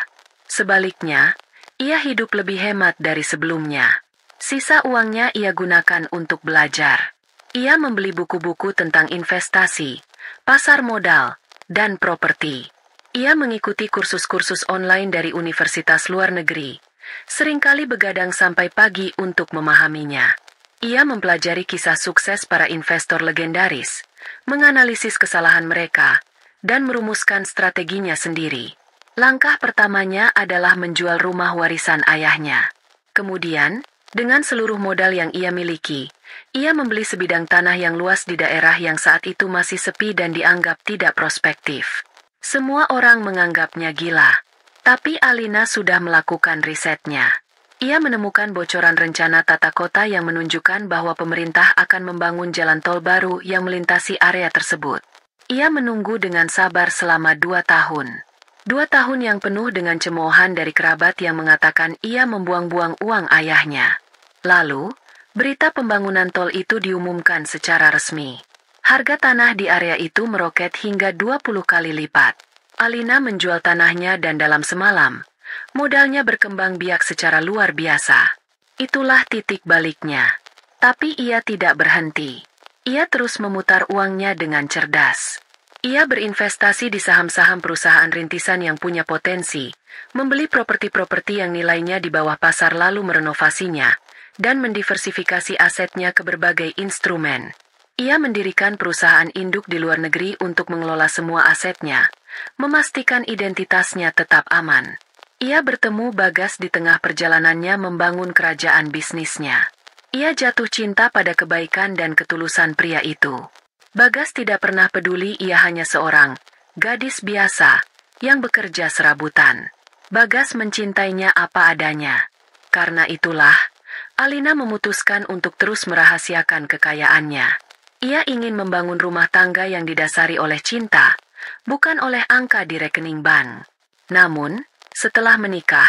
Speaker 1: Sebaliknya, ia hidup lebih hemat dari sebelumnya. Sisa uangnya ia gunakan untuk belajar. Ia membeli buku-buku tentang investasi, pasar modal, dan properti. Ia mengikuti kursus-kursus online dari universitas luar negeri. Seringkali begadang sampai pagi untuk memahaminya. Ia mempelajari kisah sukses para investor legendaris, menganalisis kesalahan mereka, dan merumuskan strateginya sendiri. Langkah pertamanya adalah menjual rumah warisan ayahnya. Kemudian, dengan seluruh modal yang ia miliki, ia membeli sebidang tanah yang luas di daerah yang saat itu masih sepi dan dianggap tidak prospektif. Semua orang menganggapnya gila, tapi Alina sudah melakukan risetnya. Ia menemukan bocoran rencana tata kota yang menunjukkan bahwa pemerintah akan membangun jalan tol baru yang melintasi area tersebut. Ia menunggu dengan sabar selama 2 tahun. 2 tahun yang penuh dengan cemoohan dari kerabat yang mengatakan ia membuang-buang uang ayahnya. Lalu, berita pembangunan tol itu diumumkan secara resmi. Harga tanah di area itu meroket hingga 20 kali lipat. Alina menjual tanahnya dan dalam semalam, modalnya berkembang biak secara luar biasa. Itulah titik baliknya. Tapi ia tidak berhenti. Ia terus memutar uangnya dengan cerdas. Ia berinvestasi di saham-saham perusahaan rintisan yang punya potensi, membeli properti-properti yang nilainya di bawah pasar lalu merenovasinya, dan mendiversifikasi asetnya ke berbagai instrumen. Ia mendirikan perusahaan induk di luar negeri untuk mengelola semua asetnya, memastikan identitasnya tetap aman. Ia bertemu Bagas di tengah perjalanannya membangun kerajaan bisnisnya. Ia jatuh cinta pada kebaikan dan ketulusan pria itu. Bagas tidak pernah peduli ia hanya seorang gadis biasa yang bekerja serabutan. Bagas mencintainya apa adanya. Karena itulah, Alina memutuskan untuk terus merahasiakan kekayaannya. Ia ingin membangun rumah tangga yang didasari oleh cinta, bukan oleh angka di rekening bank. Namun, setelah menikah,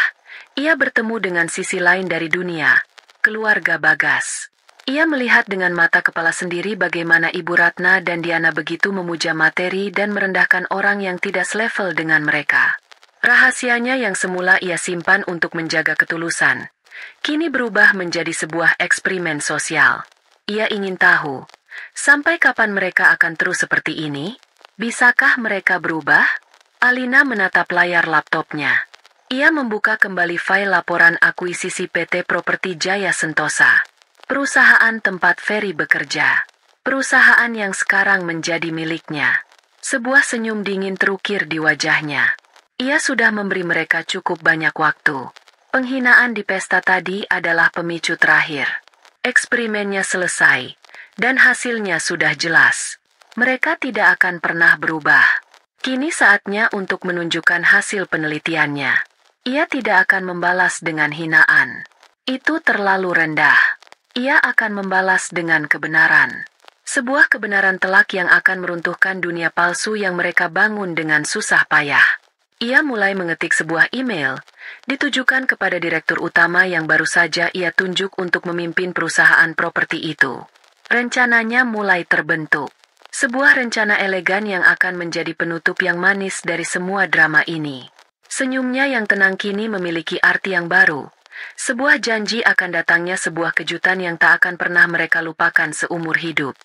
Speaker 1: ia bertemu dengan sisi lain dari dunia, keluarga Bagas. Ia melihat dengan mata kepala sendiri bagaimana Ibu Ratna dan Diana begitu memuja materi dan merendahkan orang yang tidak selevel dengan mereka. Rahasianya yang semula ia simpan untuk menjaga ketulusan, kini berubah menjadi sebuah eksperimen sosial. Ia ingin tahu, sampai kapan mereka akan terus seperti ini? Bisakah mereka berubah? Alina menatap layar laptopnya. Ia membuka kembali file laporan akuisisi PT Properti Jaya Sentosa. Perusahaan tempat Ferry bekerja. Perusahaan yang sekarang menjadi miliknya. Sebuah senyum dingin terukir di wajahnya. Ia sudah memberi mereka cukup banyak waktu. Penghinaan di pesta tadi adalah pemicu terakhir. Eksperimennya selesai, dan hasilnya sudah jelas. Mereka tidak akan pernah berubah. Kini saatnya untuk menunjukkan hasil penelitiannya. Ia tidak akan membalas dengan hinaan. Itu terlalu rendah. Ia akan membalas dengan kebenaran. Sebuah kebenaran telak yang akan meruntuhkan dunia palsu yang mereka bangun dengan susah payah. Ia mulai mengetik sebuah email, ditujukan kepada direktur utama yang baru saja ia tunjuk untuk memimpin perusahaan properti itu. Rencananya mulai terbentuk. Sebuah rencana elegan yang akan menjadi penutup yang manis dari semua drama ini. Senyumnya yang tenang kini memiliki arti yang baru. Sebuah janji akan datangnya sebuah kejutan yang tak akan pernah mereka lupakan seumur hidup.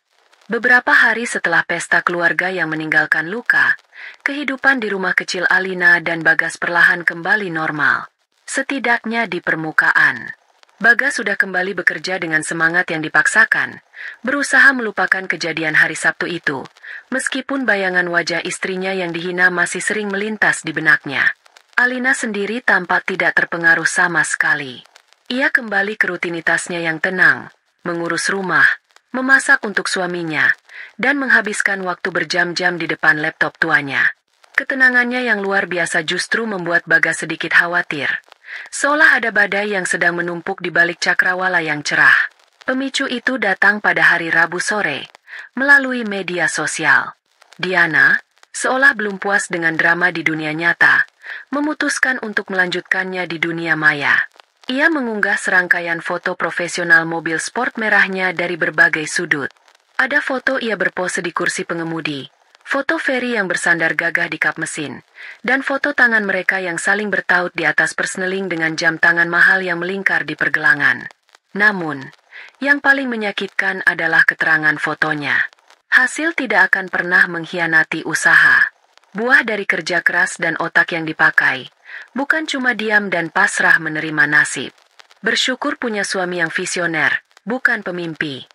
Speaker 1: Beberapa hari setelah pesta keluarga yang meninggalkan luka, kehidupan di rumah kecil Alina dan Bagas perlahan kembali normal. Setidaknya di permukaan. Bagas sudah kembali bekerja dengan semangat yang dipaksakan, berusaha melupakan kejadian hari Sabtu itu, meskipun bayangan wajah istrinya yang dihina masih sering melintas di benaknya. Alina sendiri tampak tidak terpengaruh sama sekali. Ia kembali ke rutinitasnya yang tenang, mengurus rumah, memasak untuk suaminya, dan menghabiskan waktu berjam-jam di depan laptop tuanya. Ketenangannya yang luar biasa justru membuat Bagas sedikit khawatir. Seolah ada badai yang sedang menumpuk di balik cakrawala yang cerah. Pemicu itu datang pada hari Rabu sore, melalui media sosial. Diana, seolah belum puas dengan drama di dunia nyata, memutuskan untuk melanjutkannya di dunia maya. Ia mengunggah serangkaian foto profesional mobil sport merahnya dari berbagai sudut. Ada foto ia berpose di kursi pengemudi, foto Ferry yang bersandar gagah di kap mesin, dan foto tangan mereka yang saling bertaut di atas persneling dengan jam tangan mahal yang melingkar di pergelangan. Namun, yang paling menyakitkan adalah keterangan fotonya. Hasil tidak akan pernah mengkhianati usaha. Buah dari kerja keras dan otak yang dipakai, bukan cuma diam dan pasrah menerima nasib. Bersyukur punya suami yang visioner, bukan pemimpi.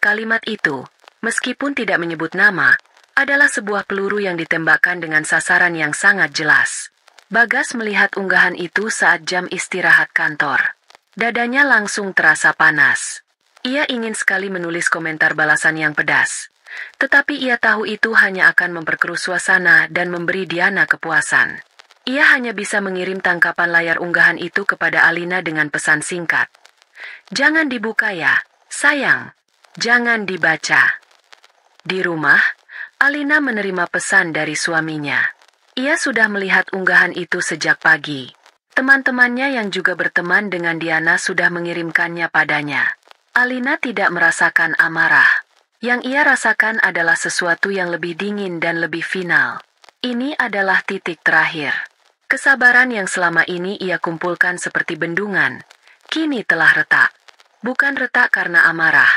Speaker 1: Kalimat itu, meskipun tidak menyebut nama, adalah sebuah peluru yang ditembakkan dengan sasaran yang sangat jelas. Bagas melihat unggahan itu saat jam istirahat kantor. Dadanya langsung terasa panas. Ia ingin sekali menulis komentar balasan yang pedas. Tetapi ia tahu itu hanya akan memperkeruh suasana dan memberi Diana kepuasan. Ia hanya bisa mengirim tangkapan layar unggahan itu kepada Alina dengan pesan singkat. Jangan dibuka ya, sayang. Jangan dibaca. Di rumah, Alina menerima pesan dari suaminya. Ia sudah melihat unggahan itu sejak pagi. Teman-temannya yang juga berteman dengan Diana sudah mengirimkannya padanya. Alina tidak merasakan amarah. Yang ia rasakan adalah sesuatu yang lebih dingin dan lebih final. Ini adalah titik terakhir. Kesabaran yang selama ini ia kumpulkan seperti bendungan, kini telah retak. Bukan retak karena amarah,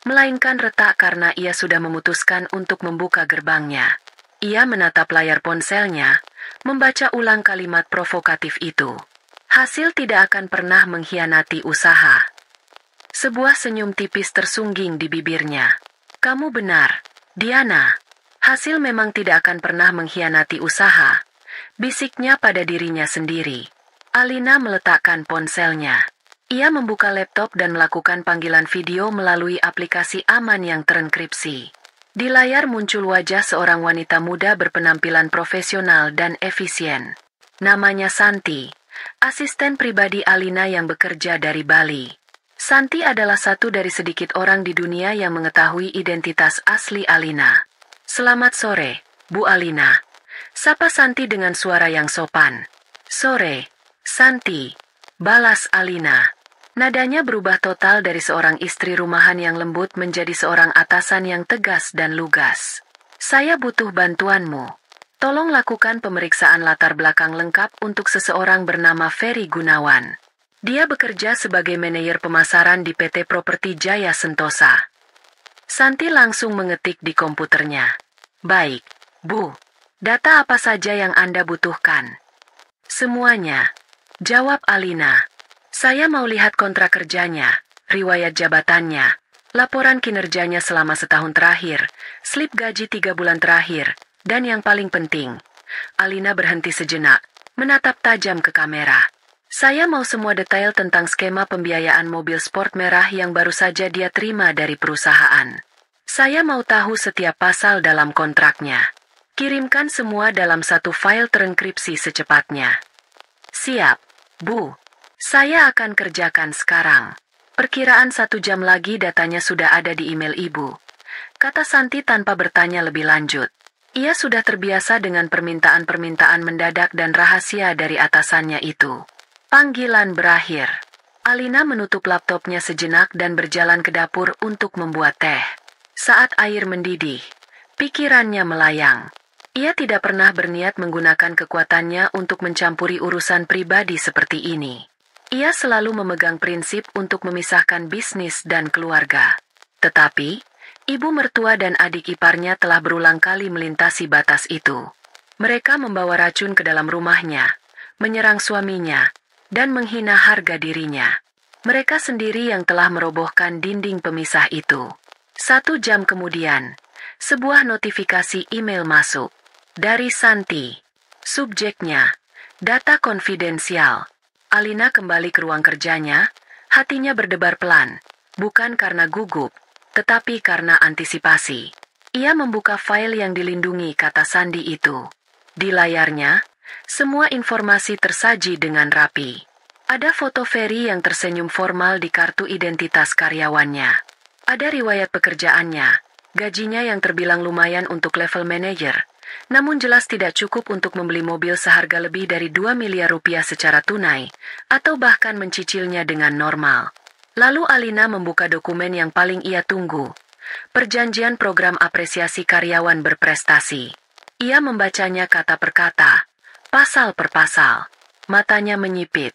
Speaker 1: melainkan retak karena ia sudah memutuskan untuk membuka gerbangnya. Ia menatap layar ponselnya, membaca ulang kalimat provokatif itu. Hasil tidak akan pernah mengkhianati usaha. Sebuah senyum tipis tersungging di bibirnya. Kamu benar, Diana. Hasil memang tidak akan pernah mengkhianati usaha, bisiknya pada dirinya sendiri. Alina meletakkan ponselnya. Ia membuka laptop dan melakukan panggilan video melalui aplikasi aman yang terenkripsi. Di layar muncul wajah seorang wanita muda berpenampilan profesional dan efisien. Namanya Santi, asisten pribadi Alina yang bekerja dari Bali. Santi adalah satu dari sedikit orang di dunia yang mengetahui identitas asli Alina. Selamat sore, Bu Alina. Sapa Santi dengan suara yang sopan. Sore, Santi. Balas Alina. Nadanya berubah total dari seorang istri rumahan yang lembut menjadi seorang atasan yang tegas dan lugas. Saya butuh bantuanmu. Tolong lakukan pemeriksaan latar belakang lengkap untuk seseorang bernama Ferry Gunawan. Dia bekerja sebagai manajer pemasaran di PT Properti Jaya Sentosa. Santi langsung mengetik di komputernya. Baik, Bu. Data apa saja yang Anda butuhkan? Semuanya. Jawab Alina. Saya mau lihat kontrak kerjanya, riwayat jabatannya, laporan kinerjanya selama setahun terakhir, slip gaji 3 bulan terakhir, dan yang paling penting. Alina berhenti sejenak, menatap tajam ke kamera. Saya mau semua detail tentang skema pembiayaan mobil sport merah yang baru saja dia terima dari perusahaan. Saya mau tahu setiap pasal dalam kontraknya. Kirimkan semua dalam satu file terenkripsi secepatnya. Siap, Bu. Saya akan kerjakan sekarang. Perkiraan 1 jam lagi datanya sudah ada di email Ibu, kata Santi tanpa bertanya lebih lanjut. Ia sudah terbiasa dengan permintaan-permintaan mendadak dan rahasia dari atasannya itu. Panggilan berakhir. Alina menutup laptopnya sejenak dan berjalan ke dapur untuk membuat teh. Saat air mendidih, pikirannya melayang. Ia tidak pernah berniat menggunakan kekuatannya untuk mencampuri urusan pribadi seperti ini. Ia selalu memegang prinsip untuk memisahkan bisnis dan keluarga. Tetapi, ibu mertua dan adik iparnya telah berulang kali melintasi batas itu. Mereka membawa racun ke dalam rumahnya, menyerang suaminya, dan menghina harga dirinya. Mereka sendiri yang telah merobohkan dinding pemisah itu. 1 jam kemudian, sebuah notifikasi email masuk. Dari Santi. Subjeknya, data konfidensial. Alina kembali ke ruang kerjanya, hatinya berdebar pelan, bukan karena gugup, tetapi karena antisipasi. Ia membuka file yang dilindungi kata sandi itu. Di layarnya, semua informasi tersaji dengan rapi. Ada foto Ferry yang tersenyum formal di kartu identitas karyawannya. Ada riwayat pekerjaannya, gajinya yang terbilang lumayan untuk level manager, namun jelas tidak cukup untuk membeli mobil seharga lebih dari 2 miliar rupiah secara tunai, atau bahkan mencicilnya dengan normal. Lalu Alina membuka dokumen yang paling ia tunggu, perjanjian program apresiasi karyawan berprestasi. Ia membacanya kata per kata, pasal per pasal. Matanya menyipit,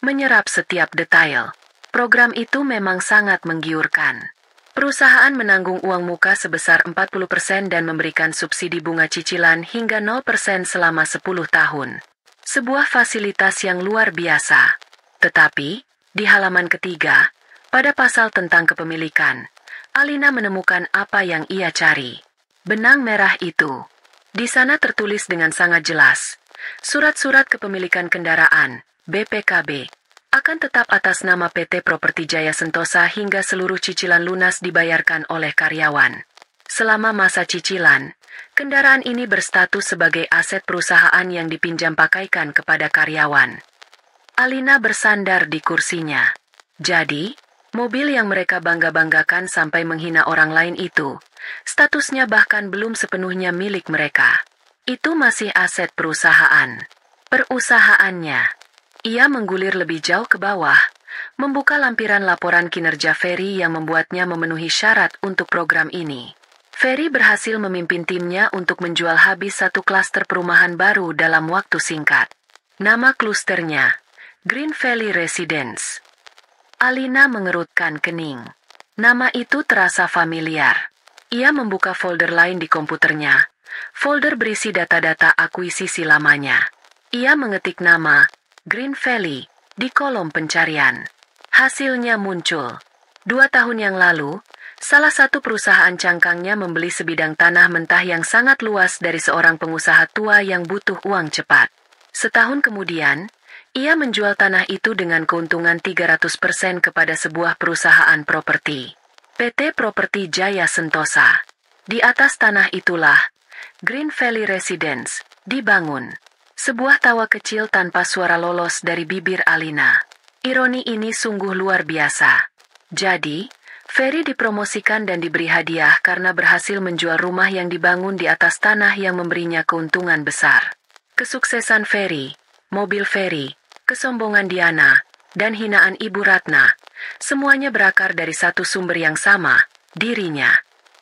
Speaker 1: menyerap setiap detail. Program itu memang sangat menggiurkan. Perusahaan menanggung uang muka sebesar 40% dan memberikan subsidi bunga cicilan hingga 0% selama 10 tahun. Sebuah fasilitas yang luar biasa. Tetapi, di halaman ketiga, pada pasal tentang kepemilikan, Alina menemukan apa yang ia cari. Benang merah itu. Di sana tertulis dengan sangat jelas, surat-surat kepemilikan kendaraan, BPKB, akan tetap atas nama PT Properti Jaya Sentosa hingga seluruh cicilan lunas dibayarkan oleh karyawan. Selama masa cicilan, kendaraan ini berstatus sebagai aset perusahaan yang dipinjam pakaikan kepada karyawan. Alina bersandar di kursinya. Jadi, mobil yang mereka bangga-banggakan sampai menghina orang lain itu, statusnya bahkan belum sepenuhnya milik mereka. Itu masih aset perusahaan. Perusahaannya. Ia menggulir lebih jauh ke bawah, membuka lampiran laporan kinerja Ferry yang membuatnya memenuhi syarat untuk program ini. Ferry berhasil memimpin timnya untuk menjual habis 1 klaster perumahan baru dalam waktu singkat. Nama klusternya, Green Valley Residence. Alina mengerutkan kening. Nama itu terasa familiar. Ia membuka folder lain di komputernya, folder berisi data-data akuisisi lamanya. Ia mengetik nama, Green Valley, di kolom pencarian. Hasilnya muncul. 2 tahun yang lalu, salah satu perusahaan cangkangnya membeli sebidang tanah mentah yang sangat luas dari seorang pengusaha tua yang butuh uang cepat. Setahun kemudian, ia menjual tanah itu dengan keuntungan 300% kepada sebuah perusahaan properti, PT Properti Jaya Sentosa. Di atas tanah itulah, Green Valley Residence, dibangun. Sebuah tawa kecil tanpa suara lolos dari bibir Alina. Ironi ini sungguh luar biasa. Jadi, Ferry dipromosikan dan diberi hadiah karena berhasil menjual rumah yang dibangun di atas tanah yang memberinya keuntungan besar. Kesuksesan Ferry, mobil Ferry, kesombongan Diana, dan hinaan Ibu Ratna, semuanya berakar dari satu sumber yang sama, dirinya.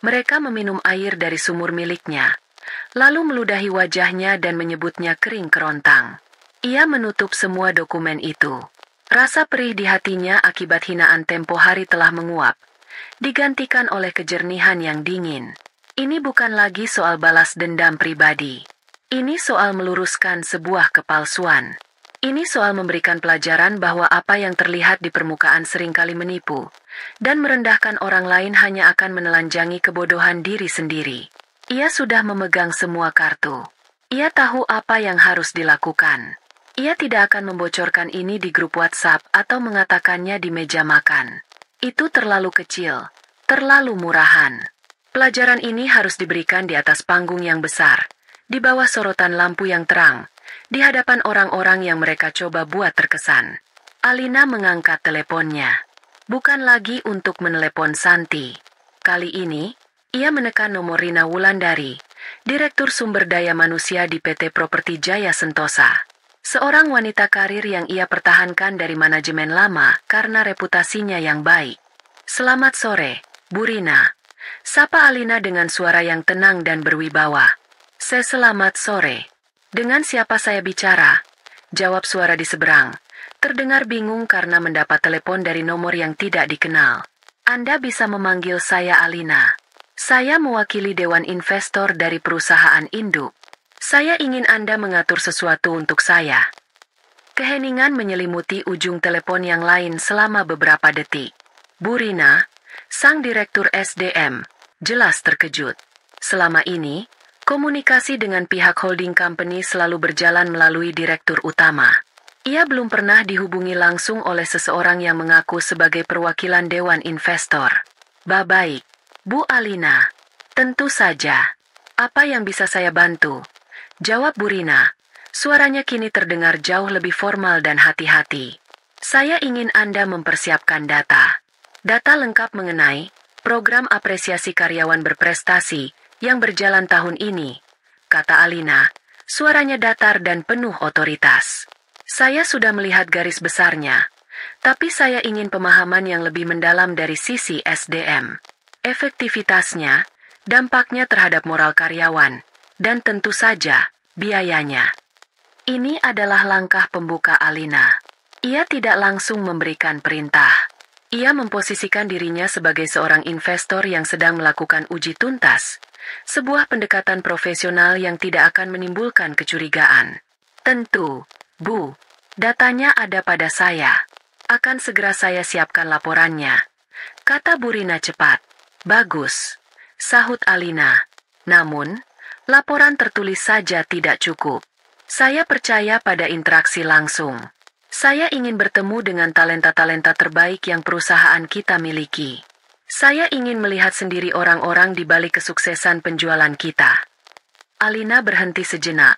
Speaker 1: Mereka meminum air dari sumur miliknya, lalu meludahi wajahnya dan menyebutnya kering kerontang. Ia menutup semua dokumen itu. Rasa perih di hatinya akibat hinaan tempo hari telah menguap, digantikan oleh kejernihan yang dingin. Ini bukan lagi soal balas dendam pribadi. Ini soal meluruskan sebuah kepalsuan. Ini soal memberikan pelajaran bahwa apa yang terlihat di permukaan seringkali menipu, dan merendahkan orang lain hanya akan menelanjangi kebodohan diri sendiri. Ia sudah memegang semua kartu. Ia tahu apa yang harus dilakukan. Ia tidak akan membocorkan ini di grup WhatsApp atau mengatakannya di meja makan. Itu terlalu kecil, terlalu murahan. Pelajaran ini harus diberikan di atas panggung yang besar, di bawah sorotan lampu yang terang, di hadapan orang-orang yang mereka coba buat terkesan. Alina mengangkat teleponnya. Bukan lagi untuk menelepon Santi. Kali ini, ia menekan nomor Rina Wulandari, Direktur Sumber Daya Manusia di PT Properti Jaya Sentosa. Seorang wanita karir yang ia pertahankan dari manajemen lama karena reputasinya yang baik. "Selamat sore, Bu Rina," sapa Alina dengan suara yang tenang dan berwibawa. Selamat sore. Dengan siapa saya bicara?" jawab suara di seberang. Terdengar bingung karena mendapat telepon dari nomor yang tidak dikenal. "Anda bisa memanggil saya Alina. Saya mewakili Dewan Investor dari perusahaan induk. Saya ingin Anda mengatur sesuatu untuk saya." Keheningan menyelimuti ujung telepon yang lain selama beberapa detik. Bu Rina, sang Direktur SDM, jelas terkejut. Selama ini, komunikasi dengan pihak holding company selalu berjalan melalui Direktur Utama. Ia belum pernah dihubungi langsung oleh seseorang yang mengaku sebagai perwakilan Dewan Investor. Baik, Bu Alina. Tentu saja. Apa yang bisa saya bantu?" jawab Bu Rina. Suaranya kini terdengar jauh lebih formal dan hati-hati. "Saya ingin Anda mempersiapkan data. Data lengkap mengenai program apresiasi karyawan berprestasi yang berjalan tahun ini," kata Alina. Suaranya datar dan penuh otoritas. "Saya sudah melihat garis besarnya, tapi saya ingin pemahaman yang lebih mendalam dari sisi SDM. Efektivitasnya, dampaknya terhadap moral karyawan, dan tentu saja, biayanya." Ini adalah langkah pembuka Alina. Ia tidak langsung memberikan perintah. Ia memposisikan dirinya sebagai seorang investor yang sedang melakukan uji tuntas, sebuah pendekatan profesional yang tidak akan menimbulkan kecurigaan. "Tentu, Bu. Datanya ada pada saya. Akan segera saya siapkan laporannya," kata Bu Rina cepat. "Bagus," sahut Alina. "Namun, laporan tertulis saja tidak cukup. Saya percaya pada interaksi langsung. Saya ingin bertemu dengan talenta-talenta terbaik yang perusahaan kita miliki. Saya ingin melihat sendiri orang-orang di balik kesuksesan penjualan kita." Alina berhenti sejenak,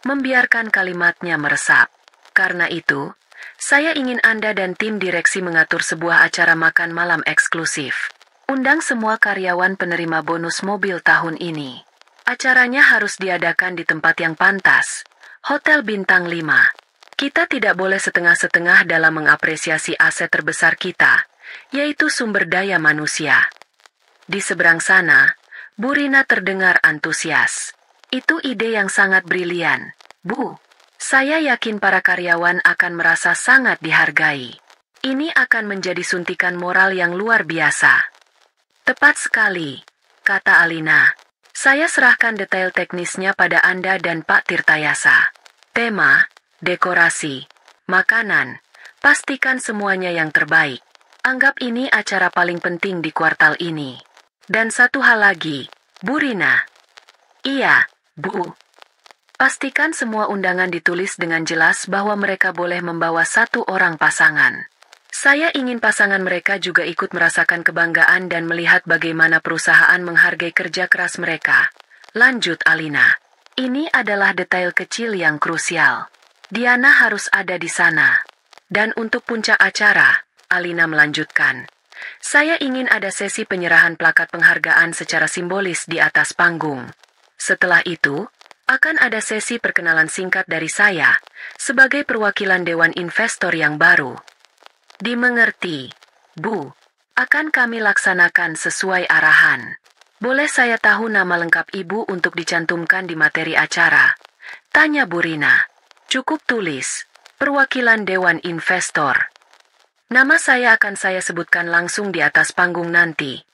Speaker 1: membiarkan kalimatnya meresap. "Karena itu, saya ingin Anda dan tim direksi mengatur sebuah acara makan malam eksklusif. Undang semua karyawan penerima bonus mobil tahun ini. Acaranya harus diadakan di tempat yang pantas, Hotel Bintang 5. Kita tidak boleh setengah-setengah dalam mengapresiasi aset terbesar kita, yaitu sumber daya manusia." Di seberang sana, Bu Rina terdengar antusias. "Itu ide yang sangat brilian, Bu. Saya yakin para karyawan akan merasa sangat dihargai. Ini akan menjadi suntikan moral yang luar biasa." "Tepat sekali," kata Alina. "Saya serahkan detail teknisnya pada Anda dan Pak Tirtayasa. Tema, dekorasi, makanan, pastikan semuanya yang terbaik. Anggap ini acara paling penting di kuartal ini. Dan satu hal lagi, Bu Rina." "Iya, Bu. Pastikan semua undangan ditulis dengan jelas bahwa mereka boleh membawa satu orang pasangan. Saya ingin pasangan mereka juga ikut merasakan kebanggaan dan melihat bagaimana perusahaan menghargai kerja keras mereka," lanjut Alina. "Ini adalah detail kecil yang krusial. Diana harus ada di sana. Dan untuk puncak acara," Alina melanjutkan, "saya ingin ada sesi penyerahan plakat penghargaan secara simbolis di atas panggung. Setelah itu, akan ada sesi perkenalan singkat dari saya, sebagai perwakilan Dewan Investor yang baru." "Dimengerti, Bu. Akan kami laksanakan sesuai arahan. Boleh saya tahu nama lengkap Ibu untuk dicantumkan di materi acara?" tanya Bu Rina. "Cukup tulis, perwakilan Dewan Investor." "Nama saya akan saya sebutkan langsung di atas panggung nanti,"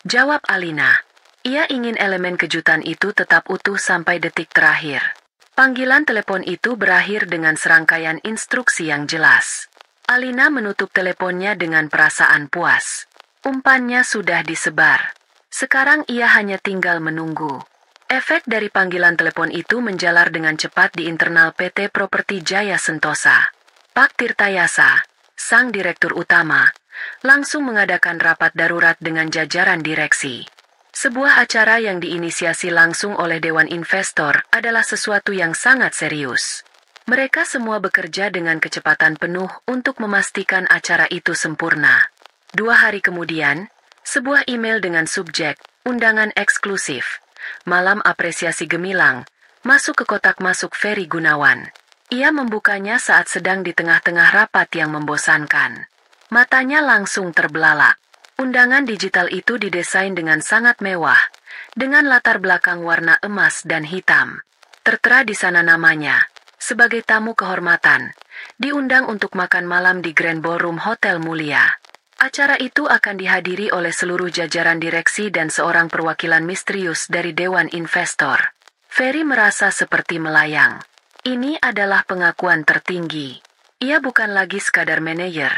Speaker 1: jawab Alina. Ia ingin elemen kejutan itu tetap utuh sampai detik terakhir. Panggilan telepon itu berakhir dengan serangkaian instruksi yang jelas. Alina menutup teleponnya dengan perasaan puas. Umpannya sudah disebar. Sekarang ia hanya tinggal menunggu. Efek dari panggilan telepon itu menjalar dengan cepat di internal PT Properti Jaya Sentosa. Pak Tirtayasa, sang Direktur Utama, langsung mengadakan rapat darurat dengan jajaran direksi. Sebuah acara yang diinisiasi langsung oleh Dewan Investor adalah sesuatu yang sangat serius. Mereka semua bekerja dengan kecepatan penuh untuk memastikan acara itu sempurna. 2 hari kemudian, sebuah email dengan subjek, undangan eksklusif, malam apresiasi gemilang, masuk ke kotak masuk Ferry Gunawan. Ia membukanya saat sedang di tengah-tengah rapat yang membosankan. Matanya langsung terbelalak. Undangan digital itu didesain dengan sangat mewah, dengan latar belakang warna emas dan hitam. Tertera di sana namanya, sebagai tamu kehormatan, diundang untuk makan malam di Grand Ballroom Hotel Mulia. Acara itu akan dihadiri oleh seluruh jajaran direksi dan seorang perwakilan misterius dari Dewan Investor. Ferry merasa seperti melayang. Ini adalah pengakuan tertinggi. Ia bukan lagi sekadar manajer.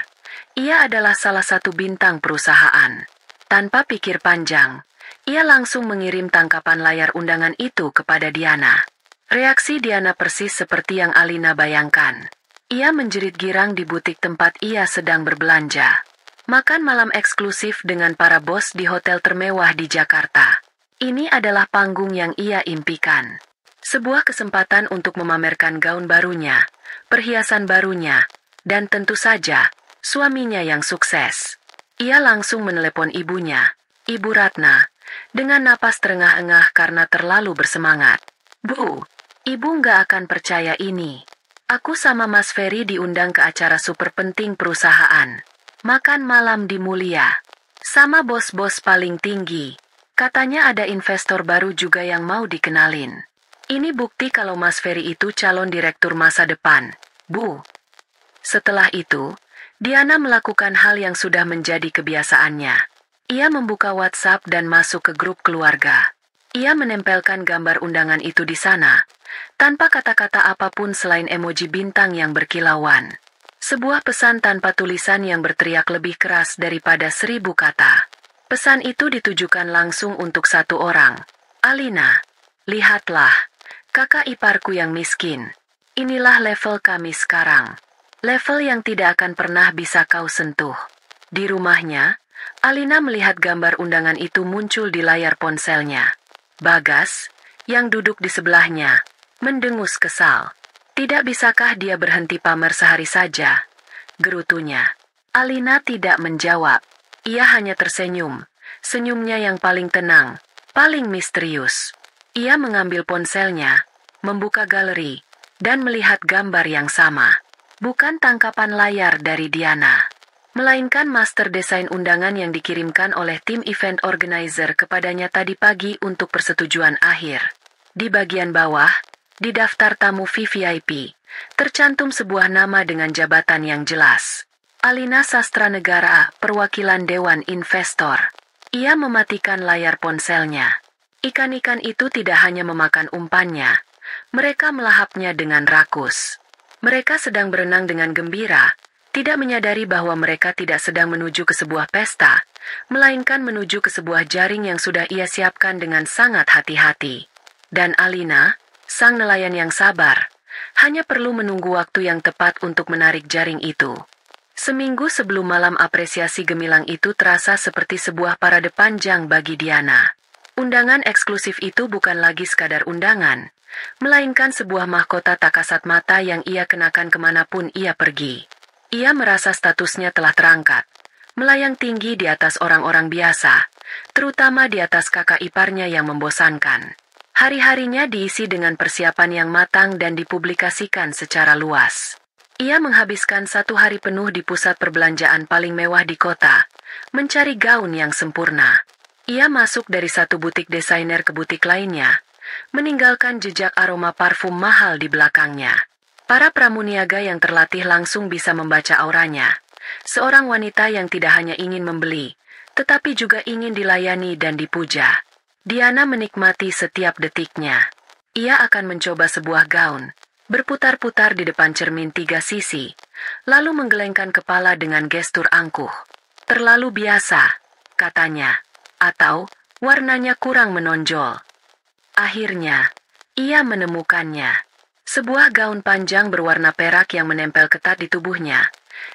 Speaker 1: Ia adalah salah satu bintang perusahaan. Tanpa pikir panjang, ia langsung mengirim tangkapan layar undangan itu kepada Diana. Reaksi Diana persis seperti yang Alina bayangkan. Ia menjerit girang di butik tempat ia sedang berbelanja. Makan malam eksklusif dengan para bos di hotel termewah di Jakarta. Ini adalah panggung yang ia impikan. Sebuah kesempatan untuk memamerkan gaun barunya, perhiasan barunya, dan tentu saja, suaminya yang sukses. Ia langsung menelepon ibunya, Ibu Ratna, dengan napas terengah-engah karena terlalu bersemangat. Bu, ibu nggak akan percaya ini. Aku sama Mas Ferry diundang ke acara super penting perusahaan. Makan malam di Mulia. Sama bos-bos paling tinggi. Katanya ada investor baru juga yang mau dikenalin. Ini bukti kalau Mas Ferry itu calon direktur masa depan, Bu. Setelah itu, Diana melakukan hal yang sudah menjadi kebiasaannya. Ia membuka WhatsApp dan masuk ke grup keluarga. Ia menempelkan gambar undangan itu di sana, tanpa kata-kata apapun selain emoji bintang yang berkilauan. Sebuah pesan tanpa tulisan yang berteriak lebih keras daripada 1000 kata. Pesan itu ditujukan langsung untuk satu orang. Alina, lihatlah, kakak iparku yang miskin. Inilah level kami sekarang. Level yang tidak akan pernah bisa kau sentuh. Di rumahnya, Alina melihat gambar undangan itu muncul di layar ponselnya. Bagas, yang duduk di sebelahnya, mendengus kesal. Tidak bisakah dia berhenti pamer sehari saja? Gerutunya. Alina tidak menjawab. Ia hanya tersenyum. Senyumnya yang paling tenang, paling misterius. Ia mengambil ponselnya, membuka galeri, dan melihat gambar yang sama. Bukan tangkapan layar dari Diana, melainkan master desain undangan yang dikirimkan oleh tim event organizer kepadanya tadi pagi untuk persetujuan akhir. Di bagian bawah, di daftar tamu VVIP, tercantum sebuah nama dengan jabatan yang jelas. Alina Sastranegara, perwakilan Dewan Investor. Ia mematikan layar ponselnya. Ikan-ikan itu tidak hanya memakan umpannya, mereka melahapnya dengan rakus. Mereka sedang berenang dengan gembira, tidak menyadari bahwa mereka tidak sedang menuju ke sebuah pesta, melainkan menuju ke sebuah jaring yang sudah ia siapkan dengan sangat hati-hati. Dan Alina, sang nelayan yang sabar, hanya perlu menunggu waktu yang tepat untuk menarik jaring itu. Seminggu sebelum malam apresiasi gemilang itu terasa seperti sebuah parade panjang bagi Diana. Undangan eksklusif itu bukan lagi sekadar undangan, melainkan sebuah mahkota tak kasat mata yang ia kenakan kemanapun ia pergi. Ia merasa statusnya telah terangkat, melayang tinggi di atas orang-orang biasa, terutama di atas kakak iparnya yang membosankan. Hari-harinya diisi dengan persiapan yang matang dan dipublikasikan secara luas. Ia menghabiskan 1 hari penuh di pusat perbelanjaan paling mewah di kota, mencari gaun yang sempurna. Ia masuk dari satu butik desainer ke butik lainnya, meninggalkan jejak aroma parfum mahal di belakangnya. Para pramuniaga yang terlatih langsung bisa membaca auranya. Seorang wanita yang tidak hanya ingin membeli, tetapi juga ingin dilayani dan dipuja. Diana menikmati setiap detiknya. Ia akan mencoba sebuah gaun, berputar-putar di depan cermin 3 sisi, lalu menggelengkan kepala dengan gestur angkuh. Terlalu biasa, katanya, atau warnanya kurang menonjol. Akhirnya, ia menemukannya. Sebuah gaun panjang berwarna perak yang menempel ketat di tubuhnya,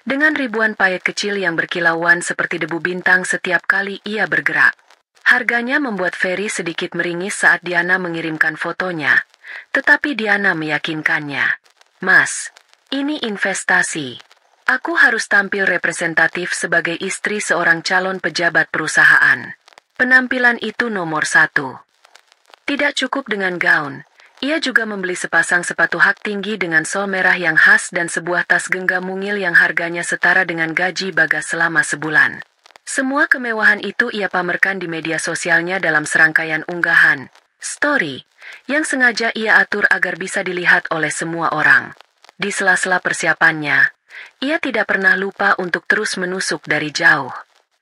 Speaker 1: dengan ribuan payet kecil yang berkilauan seperti debu bintang setiap kali ia bergerak. Harganya membuat Ferry sedikit meringis saat Diana mengirimkan fotonya, tetapi Diana meyakinkannya. Mas, ini investasi. Aku harus tampil representatif sebagai istri seorang calon pejabat perusahaan. Penampilan itu nomor 1. Tidak cukup dengan gaun, ia juga membeli sepasang sepatu hak tinggi dengan sol merah yang khas dan sebuah tas genggam mungil yang harganya setara dengan gaji Bagas selama sebulan. Semua kemewahan itu ia pamerkan di media sosialnya dalam serangkaian unggahan, story, yang sengaja ia atur agar bisa dilihat oleh semua orang. Di sela-sela persiapannya, ia tidak pernah lupa untuk terus menusuk dari jauh.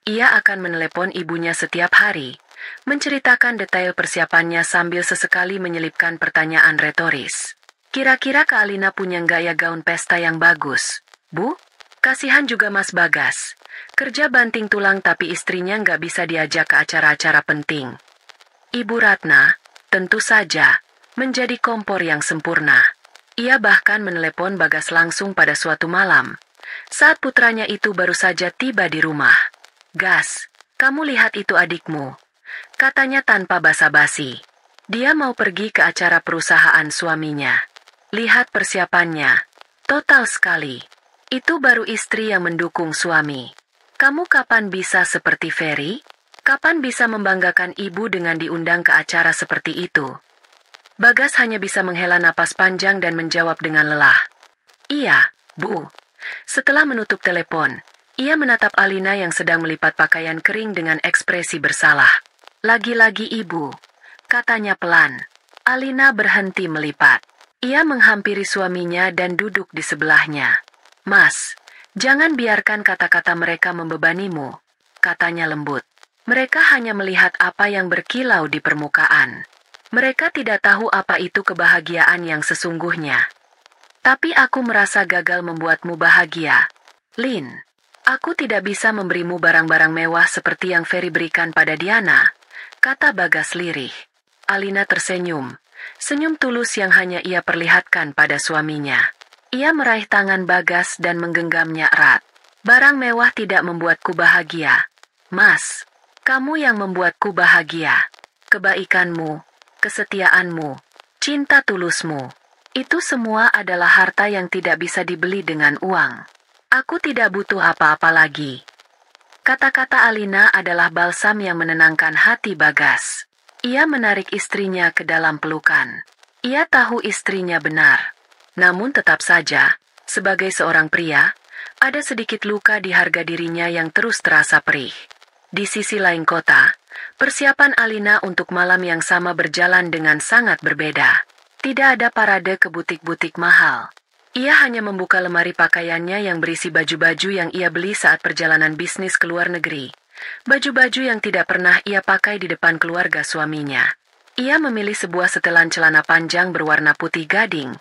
Speaker 1: Ia akan menelepon ibunya setiap hari, menceritakan detail persiapannya sambil sesekali menyelipkan pertanyaan retoris. Kira-kira Kak Alina punya gaya gaun pesta yang bagus, Bu? Kasihan juga Mas Bagas. Kerja banting tulang tapi istrinya nggak bisa diajak ke acara-acara penting. Ibu Ratna, tentu saja, menjadi kompor yang sempurna. Ia bahkan menelepon Bagas langsung pada suatu malam, saat putranya itu baru saja tiba di rumah. Gas, kamu lihat itu adikmu, katanya tanpa basa-basi. Dia mau pergi ke acara perusahaan suaminya. Lihat persiapannya, total sekali. Itu baru istri yang mendukung suami. Kamu kapan bisa seperti Ferry? Kapan bisa membanggakan ibu dengan diundang ke acara seperti itu? Bagas hanya bisa menghela napas panjang dan menjawab dengan lelah. Iya, Bu. Setelah menutup telepon, ia menatap Alina yang sedang melipat pakaian kering dengan ekspresi bersalah. Lagi-lagi ibu, katanya pelan. Alina berhenti melipat. Ia menghampiri suaminya dan duduk di sebelahnya. Mas, jangan biarkan kata-kata mereka membebanimu, katanya lembut. Mereka hanya melihat apa yang berkilau di permukaan. Mereka tidak tahu apa itu kebahagiaan yang sesungguhnya. Tapi aku merasa gagal membuatmu bahagia. Lin, aku tidak bisa memberimu barang-barang mewah seperti yang Ferry berikan pada Diana, kata Bagas lirih. Alina tersenyum, senyum tulus yang hanya ia perlihatkan pada suaminya. Ia meraih tangan Bagas dan menggenggamnya erat. Barang mewah tidak membuatku bahagia. Mas, kamu yang membuatku bahagia. Kebaikanmu, kesetiaanmu, cinta tulusmu. Itu semua adalah harta yang tidak bisa dibeli dengan uang. Aku tidak butuh apa-apa lagi. Kata-kata Alina adalah balsam yang menenangkan hati Bagas. Ia menarik istrinya ke dalam pelukan. Ia tahu istrinya benar. Namun tetap saja, sebagai seorang pria, ada sedikit luka di harga dirinya yang terus terasa perih. Di sisi lain kota, persiapan Alina untuk malam yang sama berjalan dengan sangat berbeda. Tidak ada parade ke butik-butik mahal. Ia hanya membuka lemari pakaiannya yang berisi baju-baju yang ia beli saat perjalanan bisnis ke luar negeri. Baju-baju yang tidak pernah ia pakai di depan keluarga suaminya. Ia memilih sebuah setelan celana panjang berwarna putih gading,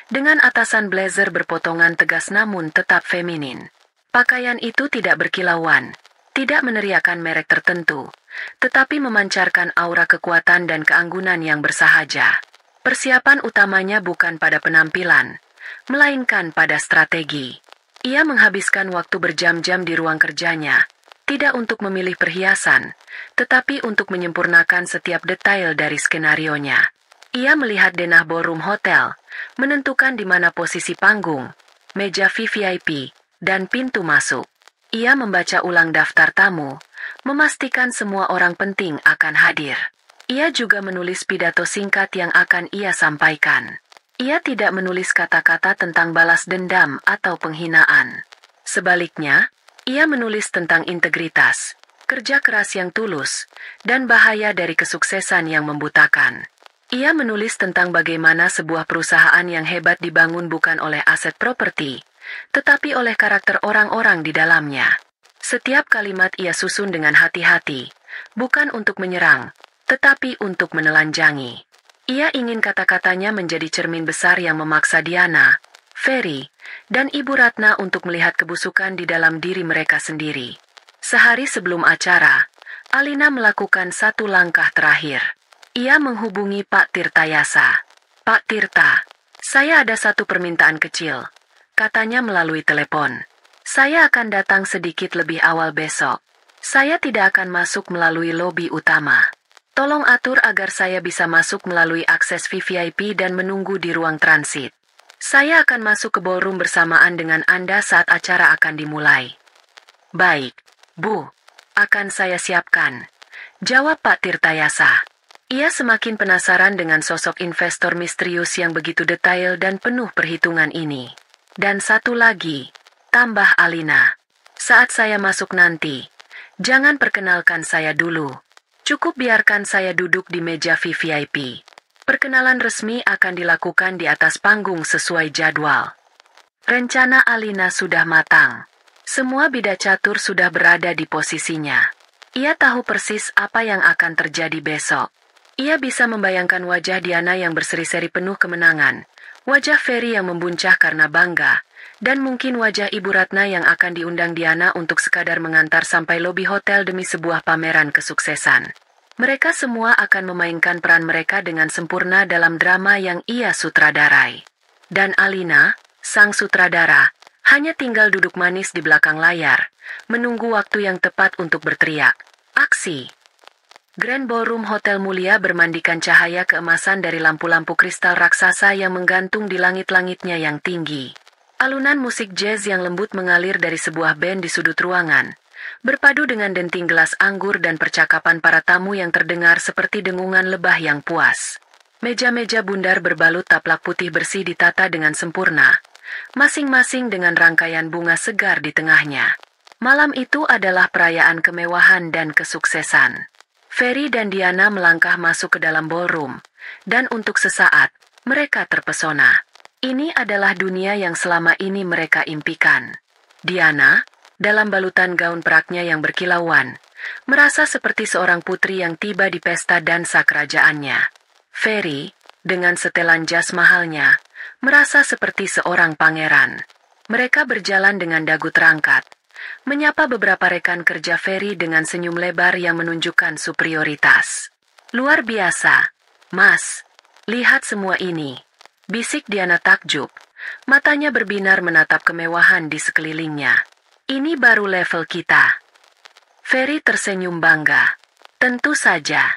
Speaker 1: dengan atasan blazer berpotongan tegas namun tetap feminin. Pakaian itu tidak berkilauan, tidak meneriakkan merek tertentu, tetapi memancarkan aura kekuatan dan keanggunan yang bersahaja. Persiapan utamanya bukan pada penampilan, melainkan pada strategi. Ia menghabiskan waktu berjam-jam di ruang kerjanya, tidak untuk memilih perhiasan, tetapi untuk menyempurnakan setiap detail dari skenarionya. Ia melihat denah ballroom hotel, menentukan di mana posisi panggung, meja VVIP, dan pintu masuk. Ia membaca ulang daftar tamu, memastikan semua orang penting akan hadir. Ia juga menulis pidato singkat yang akan ia sampaikan. Ia tidak menulis kata-kata tentang balas dendam atau penghinaan. Sebaliknya, ia menulis tentang integritas, kerja keras yang tulus, dan bahaya dari kesuksesan yang membutakan. Ia menulis tentang bagaimana sebuah perusahaan yang hebat dibangun bukan oleh aset properti, tetapi oleh karakter orang-orang di dalamnya. Setiap kalimat ia susun dengan hati-hati, bukan untuk menyerang, tetapi untuk menelanjangi. Ia ingin kata-katanya menjadi cermin besar yang memaksa Diana, Ferry, dan Ibu Ratna untuk melihat kebusukan di dalam diri mereka sendiri. Sehari sebelum acara, Alina melakukan satu langkah terakhir. Ia menghubungi Pak Tirtayasa. Pak Tirta, saya ada satu permintaan kecil, katanya melalui telepon. Saya akan datang sedikit lebih awal besok. Saya tidak akan masuk melalui lobi utama. Tolong atur agar saya bisa masuk melalui akses VVIP dan menunggu di ruang transit. Saya akan masuk ke ballroom bersamaan dengan Anda saat acara akan dimulai. Baik, Bu. Akan saya siapkan. Jawab Pak Tirtayasa. Ia semakin penasaran dengan sosok investor misterius yang begitu detail dan penuh perhitungan ini. Dan satu lagi, tambah Alina. Saat saya masuk nanti, jangan perkenalkan saya dulu. Cukup biarkan saya duduk di meja VVIP. Perkenalan resmi akan dilakukan di atas panggung sesuai jadwal. Rencana Alina sudah matang. Semua bidak catur sudah berada di posisinya. Ia tahu persis apa yang akan terjadi besok. Ia bisa membayangkan wajah Diana yang berseri-seri penuh kemenangan, wajah Ferry yang membuncah karena bangga, dan mungkin wajah Ibu Ratna yang akan diundang Diana untuk sekadar mengantar sampai lobi hotel demi sebuah pameran kesuksesan. Mereka semua akan memainkan peran mereka dengan sempurna dalam drama yang ia sutradarai. Dan Alina, sang sutradara, hanya tinggal duduk manis di belakang layar, menunggu waktu yang tepat untuk berteriak, "Aksi!" Grand Ballroom Hotel Mulia bermandikan cahaya keemasan dari lampu-lampu kristal raksasa yang menggantung di langit-langitnya yang tinggi. Alunan musik jazz yang lembut mengalir dari sebuah band di sudut ruangan, berpadu dengan denting gelas anggur dan percakapan para tamu yang terdengar seperti dengungan lebah yang puas. Meja-meja bundar berbalut taplak putih bersih ditata dengan sempurna, masing-masing dengan rangkaian bunga segar di tengahnya. Malam itu adalah perayaan kemewahan dan kesuksesan. Ferry dan Diana melangkah masuk ke dalam ballroom, dan untuk sesaat, mereka terpesona. Ini adalah dunia yang selama ini mereka impikan. Diana, dalam balutan gaun peraknya yang berkilauan, merasa seperti seorang putri yang tiba di pesta dansa kerajaannya. Ferry, dengan setelan jas mahalnya, merasa seperti seorang pangeran. Mereka berjalan dengan dagu terangkat, menyapa beberapa rekan kerja Ferry dengan senyum lebar yang menunjukkan superioritas. "Luar biasa, Mas. Lihat semua ini," bisik Diana takjub. Matanya berbinar menatap kemewahan di sekelilingnya. "Ini baru level kita." Ferry tersenyum bangga. "Tentu saja.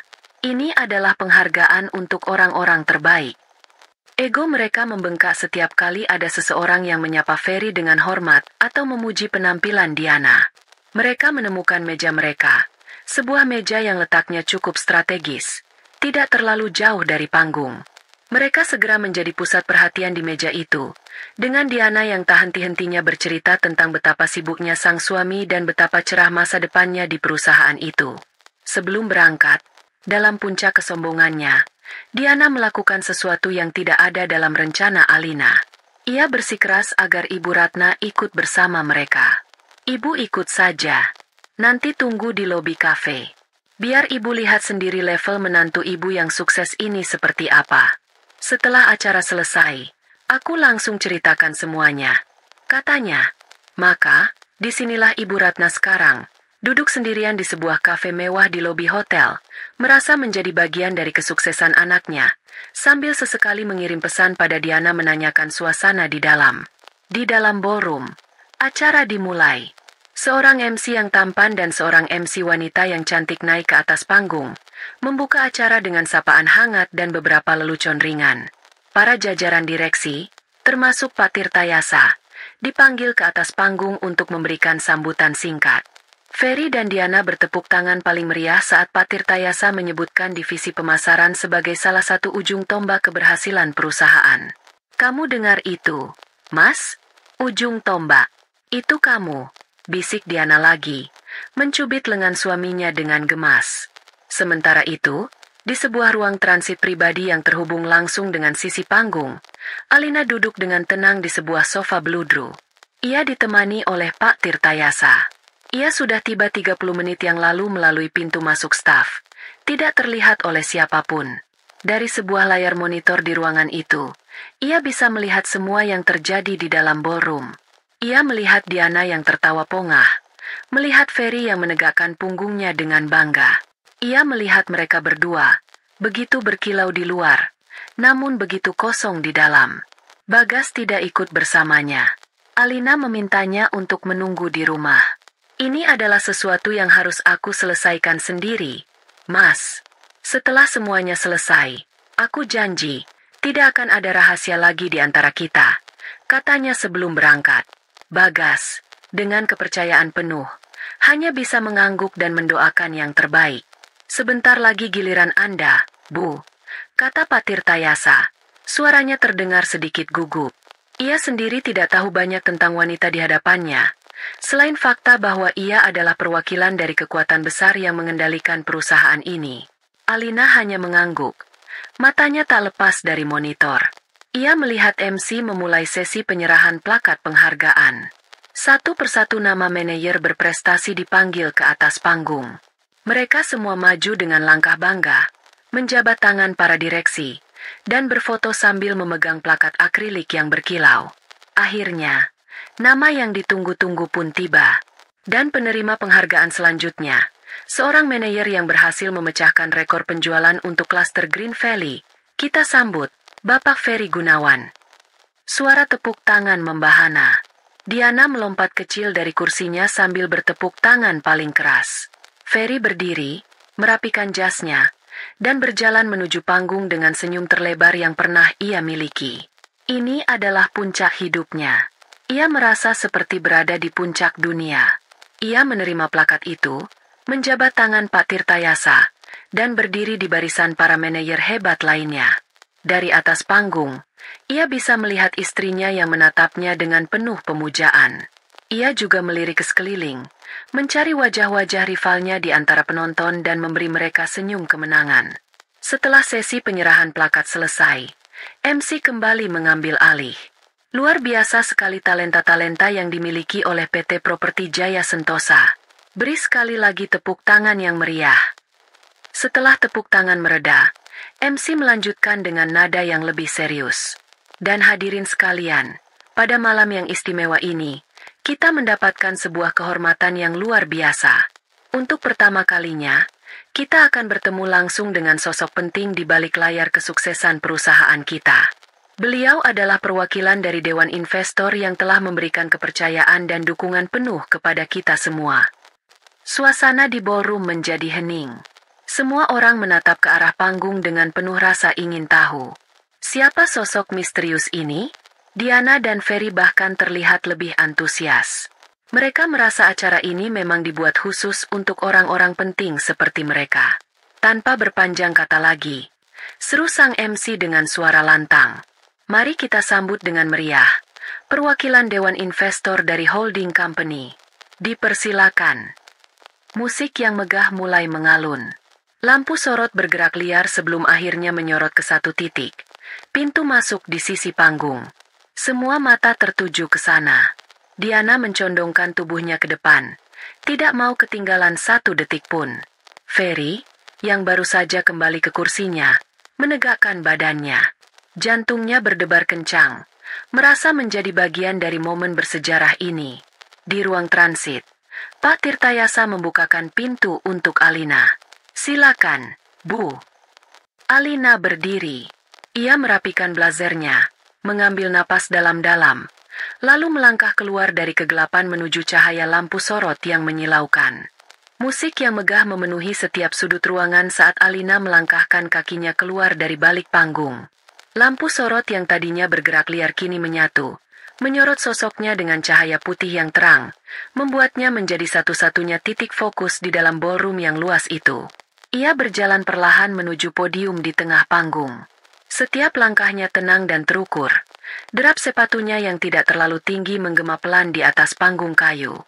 Speaker 1: Ini adalah penghargaan untuk orang-orang terbaik." Ego mereka membengkak setiap kali ada seseorang yang menyapa Ferry dengan hormat atau memuji penampilan Diana. Mereka menemukan meja mereka, sebuah meja yang letaknya cukup strategis, tidak terlalu jauh dari panggung. Mereka segera menjadi pusat perhatian di meja itu, dengan Diana yang tak henti-hentinya bercerita tentang betapa sibuknya sang suami dan betapa cerah masa depannya di perusahaan itu. Sebelum berangkat, dalam puncak kesombongannya, Diana melakukan sesuatu yang tidak ada dalam rencana Alina. Ia bersikeras agar Ibu Ratna ikut bersama mereka. "Ibu ikut saja. Nanti tunggu di lobi kafe. Biar Ibu lihat sendiri level menantu Ibu yang sukses ini seperti apa. Setelah acara selesai, aku langsung ceritakan semuanya," katanya. Maka, disinilah Ibu Ratna sekarang, duduk sendirian di sebuah kafe mewah di lobi hotel, merasa menjadi bagian dari kesuksesan anaknya, sambil sesekali mengirim pesan pada Diana menanyakan suasana di dalam. Di dalam ballroom, acara dimulai. Seorang MC yang tampan dan seorang MC wanita yang cantik naik ke atas panggung, membuka acara dengan sapaan hangat dan beberapa lelucon ringan. Para jajaran direksi, termasuk Pak Tirtayasa, dipanggil ke atas panggung untuk memberikan sambutan singkat. Ferry dan Diana bertepuk tangan paling meriah saat Pak Tirtayasa menyebutkan divisi pemasaran sebagai salah satu ujung tombak keberhasilan perusahaan. "Kamu dengar itu, Mas? Ujung tombak. Itu kamu," bisik Diana lagi, mencubit lengan suaminya dengan gemas. Sementara itu, di sebuah ruang transit pribadi yang terhubung langsung dengan sisi panggung, Alina duduk dengan tenang di sebuah sofa bludru. Ia ditemani oleh Pak Tirtayasa. Ia sudah tiba 30 menit yang lalu melalui pintu masuk staf. Tidak terlihat oleh siapapun. Dari sebuah layar monitor di ruangan itu, ia bisa melihat semua yang terjadi di dalam ballroom. Ia melihat Diana yang tertawa pongah, melihat Ferry yang menegakkan punggungnya dengan bangga. Ia melihat mereka berdua, begitu berkilau di luar, namun begitu kosong di dalam. Bagas tidak ikut bersamanya. Alina memintanya untuk menunggu di rumah. Ini adalah sesuatu yang harus aku selesaikan sendiri, Mas. Setelah semuanya selesai, aku janji, tidak akan ada rahasia lagi di antara kita, katanya sebelum berangkat. Bagas, dengan kepercayaan penuh, hanya bisa mengangguk dan mendoakan yang terbaik. Sebentar lagi giliran Anda, Bu, kata Pak Tirtayasa. Suaranya terdengar sedikit gugup. Ia sendiri tidak tahu banyak tentang wanita di hadapannya, selain fakta bahwa ia adalah perwakilan dari kekuatan besar yang mengendalikan perusahaan ini. Alina hanya mengangguk. Matanya tak lepas dari monitor. Ia melihat MC memulai sesi penyerahan plakat penghargaan. Satu persatu nama manajer berprestasi dipanggil ke atas panggung. Mereka semua maju dengan langkah bangga, menjabat tangan para direksi, dan berfoto sambil memegang plakat akrilik yang berkilau. Akhirnya, nama yang ditunggu-tunggu pun tiba. Dan penerima penghargaan selanjutnya, seorang manajer yang berhasil memecahkan rekor penjualan untuk klaster Green Valley. Kita sambut, Bapak Ferry Gunawan. Suara tepuk tangan membahana. Diana melompat kecil dari kursinya sambil bertepuk tangan paling keras. Ferry berdiri, merapikan jasnya, dan berjalan menuju panggung dengan senyum terlebar yang pernah ia miliki. Ini adalah puncak hidupnya. Ia merasa seperti berada di puncak dunia. Ia menerima plakat itu, menjabat tangan Pak Tirtayasa, dan berdiri di barisan para manajer hebat lainnya. Dari atas panggung, ia bisa melihat istrinya yang menatapnya dengan penuh pemujaan. Ia juga melirik ke sekeliling, mencari wajah-wajah rivalnya di antara penonton dan memberi mereka senyum kemenangan. Setelah sesi penyerahan plakat selesai, MC kembali mengambil alih. Luar biasa sekali talenta-talenta yang dimiliki oleh PT Properti Jaya Sentosa. Beri sekali lagi tepuk tangan yang meriah. Setelah tepuk tangan mereda, MC melanjutkan dengan nada yang lebih serius. Dan hadirin sekalian, pada malam yang istimewa ini, kita mendapatkan sebuah kehormatan yang luar biasa. Untuk pertama kalinya, kita akan bertemu langsung dengan sosok penting di balik layar kesuksesan perusahaan kita. Beliau adalah perwakilan dari Dewan Investor yang telah memberikan kepercayaan dan dukungan penuh kepada kita semua. Suasana di ballroom menjadi hening. Semua orang menatap ke arah panggung dengan penuh rasa ingin tahu. Siapa sosok misterius ini? Diana dan Ferry bahkan terlihat lebih antusias. Mereka merasa acara ini memang dibuat khusus untuk orang-orang penting seperti mereka. Tanpa berpanjang kata lagi, seru sang MC dengan suara lantang. Mari kita sambut dengan meriah, perwakilan Dewan Investor dari Holding Company. Dipersilakan. Musik yang megah mulai mengalun. Lampu sorot bergerak liar sebelum akhirnya menyorot ke satu titik. Pintu masuk di sisi panggung. Semua mata tertuju ke sana. Diana mencondongkan tubuhnya ke depan. Tidak mau ketinggalan satu detik pun. Ferry, yang baru saja kembali ke kursinya, menegakkan badannya. Jantungnya berdebar kencang, merasa menjadi bagian dari momen bersejarah ini. Di ruang transit, Pak Tirtayasa membukakan pintu untuk Alina. Silakan, Bu. Alina berdiri. Ia merapikan blazernya, mengambil napas dalam-dalam, lalu melangkah keluar dari kegelapan menuju cahaya lampu sorot yang menyilaukan. Musik yang megah memenuhi setiap sudut ruangan saat Alina melangkahkan kakinya keluar dari balik panggung. Lampu sorot yang tadinya bergerak liar kini menyatu, menyorot sosoknya dengan cahaya putih yang terang, membuatnya menjadi satu-satunya titik fokus di dalam ballroom yang luas itu. Ia berjalan perlahan menuju podium di tengah panggung. Setiap langkahnya tenang dan terukur. Derap sepatunya yang tidak terlalu tinggi menggema pelan di atas panggung kayu.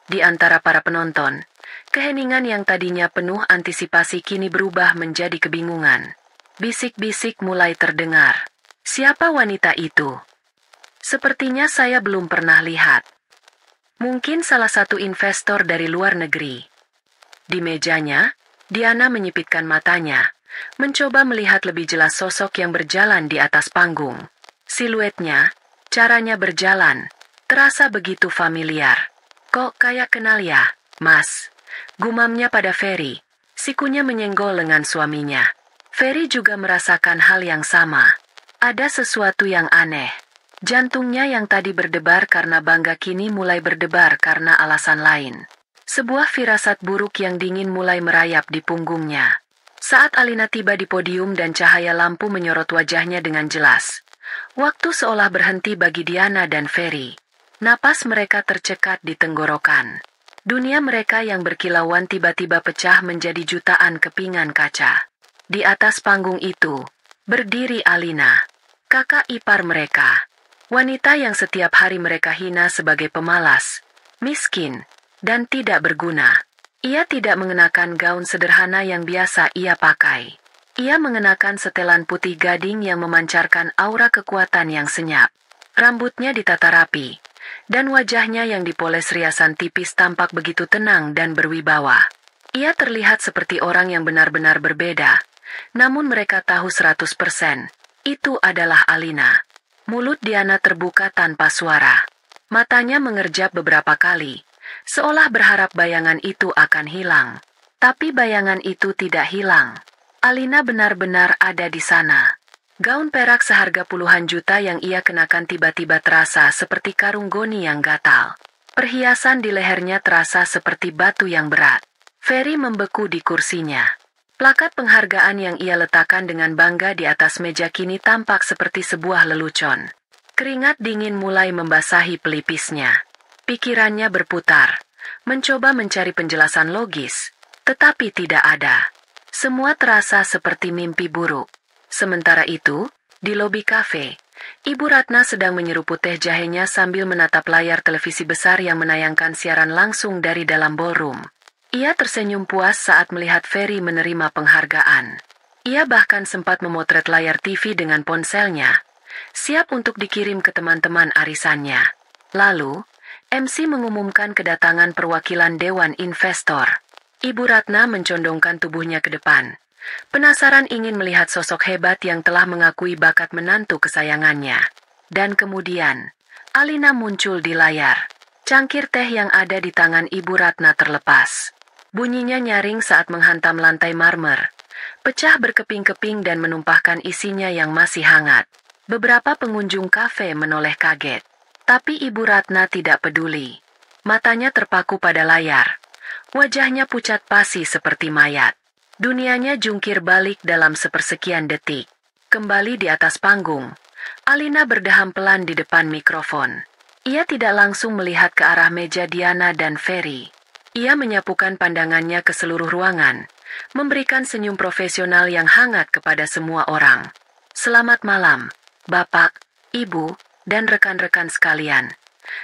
Speaker 1: Di antara para penonton, keheningan yang tadinya penuh antisipasi kini berubah menjadi kebingungan. Bisik-bisik mulai terdengar. Siapa wanita itu? Sepertinya saya belum pernah lihat. Mungkin salah satu investor dari luar negeri. Di mejanya, Diana menyipitkan matanya, mencoba melihat lebih jelas sosok yang berjalan di atas panggung. Siluetnya, caranya berjalan, terasa begitu familiar. Kok kayak kenal ya, Mas? Gumamnya pada Ferry. Sikunya menyenggol lengan suaminya. Ferry juga merasakan hal yang sama. Ada sesuatu yang aneh. Jantungnya yang tadi berdebar karena bangga kini mulai berdebar karena alasan lain. Sebuah firasat buruk yang dingin mulai merayap di punggungnya. Saat Alina tiba di podium dan cahaya lampu menyorot wajahnya dengan jelas, waktu seolah berhenti bagi Diana dan Ferry. Napas mereka tercekat di tenggorokan. Dunia mereka yang berkilauan tiba-tiba pecah menjadi jutaan kepingan kaca. Di atas panggung itu, berdiri Alina, kakak ipar mereka. Wanita yang setiap hari mereka hina sebagai pemalas, miskin, dan tidak berguna. Ia tidak mengenakan gaun sederhana yang biasa ia pakai. Ia mengenakan setelan putih gading yang memancarkan aura kekuatan yang senyap. Rambutnya ditata rapi, dan wajahnya yang dipoles riasan tipis tampak begitu tenang dan berwibawa. Ia terlihat seperti orang yang benar-benar berbeda, namun mereka tahu 100%, itu adalah Alina. Mulut Diana terbuka tanpa suara. Matanya mengerjap beberapa kali, seolah berharap bayangan itu akan hilang. Tapi bayangan itu tidak hilang. Alina benar-benar ada di sana. Gaun perak seharga puluhan juta yang ia kenakan tiba-tiba terasa seperti karung goni yang gatal. Perhiasan di lehernya terasa seperti batu yang berat. Ferry membeku di kursinya. Plakat penghargaan yang ia letakkan dengan bangga di atas meja kini tampak seperti sebuah lelucon. Keringat dingin mulai membasahi pelipisnya. Pikirannya berputar, mencoba mencari penjelasan logis, tetapi tidak ada. Semua terasa seperti mimpi buruk. Sementara itu, di lobi kafe, Ibu Ratna sedang menyeruput teh jahenya sambil menatap layar televisi besar yang menayangkan siaran langsung dari dalam ballroom. Ia tersenyum puas saat melihat Ferry menerima penghargaan. Ia bahkan sempat memotret layar TV dengan ponselnya, siap untuk dikirim ke teman-teman arisannya. Lalu, MC mengumumkan kedatangan perwakilan Dewan Investor. Ibu Ratna mencondongkan tubuhnya ke depan. Penasaran ingin melihat sosok hebat yang telah mengakui bakat menantu kesayangannya. Dan kemudian, Alina muncul di layar. Cangkir teh yang ada di tangan Ibu Ratna terlepas. Bunyinya nyaring saat menghantam lantai marmer. Pecah berkeping-keping dan menumpahkan isinya yang masih hangat. Beberapa pengunjung kafe menoleh kaget. Tapi Ibu Ratna tidak peduli. Matanya terpaku pada layar. Wajahnya pucat pasi seperti mayat. Dunianya jungkir balik dalam sepersekian detik. Kembali di atas panggung, Alina berdeham pelan di depan mikrofon. Ia tidak langsung melihat ke arah meja Diana dan Ferry. Ia menyapukan pandangannya ke seluruh ruangan, memberikan senyum profesional yang hangat kepada semua orang. Selamat malam, Bapak, Ibu, dan rekan-rekan sekalian.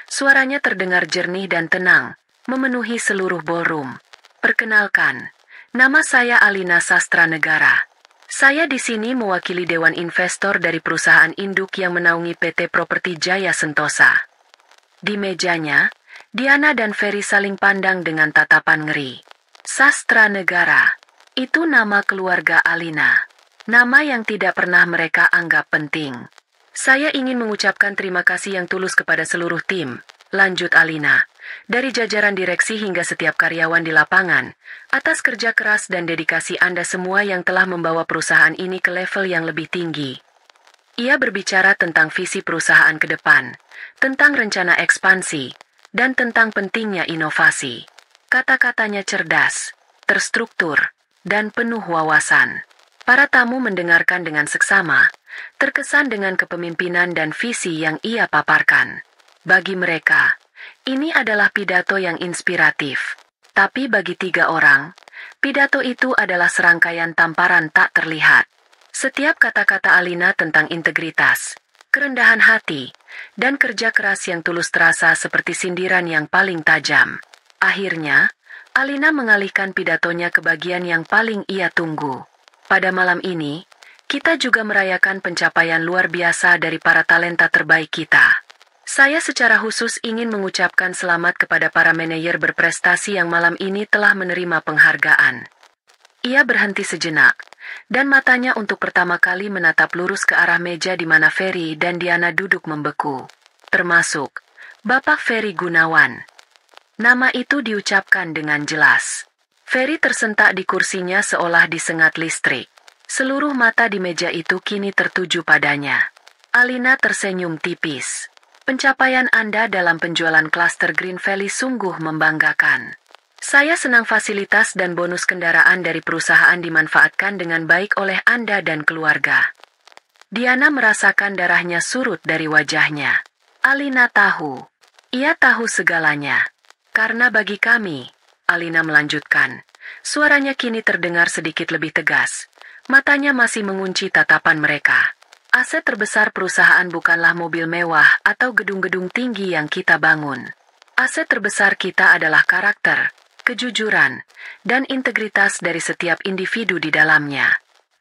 Speaker 1: Suaranya terdengar jernih dan tenang, memenuhi seluruh ballroom. Perkenalkan, nama saya Alina Sastranegara. Saya di sini mewakili Dewan Investor dari perusahaan induk yang menaungi PT Properti Jaya Sentosa. Di mejanya, Diana dan Ferry saling pandang dengan tatapan ngeri. Sastranegara, itu nama keluarga Alina. Nama yang tidak pernah mereka anggap penting. Saya ingin mengucapkan terima kasih yang tulus kepada seluruh tim, lanjut Alina, dari jajaran direksi hingga setiap karyawan di lapangan, atas kerja keras dan dedikasi Anda semua yang telah membawa perusahaan ini ke level yang lebih tinggi. Ia berbicara tentang visi perusahaan ke depan, tentang rencana ekspansi, dan tentang pentingnya inovasi. Kata-katanya cerdas, terstruktur, dan penuh wawasan. Para tamu mendengarkan dengan seksama, terkesan dengan kepemimpinan dan visi yang ia paparkan. Bagi mereka, ini adalah pidato yang inspiratif. Tapi bagi 3 orang, pidato itu adalah serangkaian tamparan tak terlihat. Setiap kata-kata Alina tentang integritas, kerendahan hati, dan kerja keras yang tulus terasa seperti sindiran yang paling tajam. Akhirnya, Alina mengalihkan pidatonya ke bagian yang paling ia tunggu. Pada malam ini, kita juga merayakan pencapaian luar biasa dari para talenta terbaik kita. Saya secara khusus ingin mengucapkan selamat kepada para manajer berprestasi yang malam ini telah menerima penghargaan. Ia berhenti sejenak, dan matanya untuk pertama kali menatap lurus ke arah meja di mana Ferry dan Diana duduk membeku. Termasuk Bapak Ferry Gunawan. Nama itu diucapkan dengan jelas. Ferry tersentak di kursinya seolah disengat listrik. Seluruh mata di meja itu kini tertuju padanya. Alina tersenyum tipis. Pencapaian Anda dalam penjualan klaster Green Valley sungguh membanggakan. Saya senang fasilitas dan bonus kendaraan dari perusahaan dimanfaatkan dengan baik oleh Anda dan keluarga. Diana merasakan darahnya surut dari wajahnya. Alina tahu. Ia tahu segalanya. Karena bagi kami, Alina melanjutkan, suaranya kini terdengar sedikit lebih tegas. Matanya masih mengunci tatapan mereka. Aset terbesar perusahaan bukanlah mobil mewah atau gedung-gedung tinggi yang kita bangun. Aset terbesar kita adalah karakter, kejujuran, dan integritas dari setiap individu di dalamnya.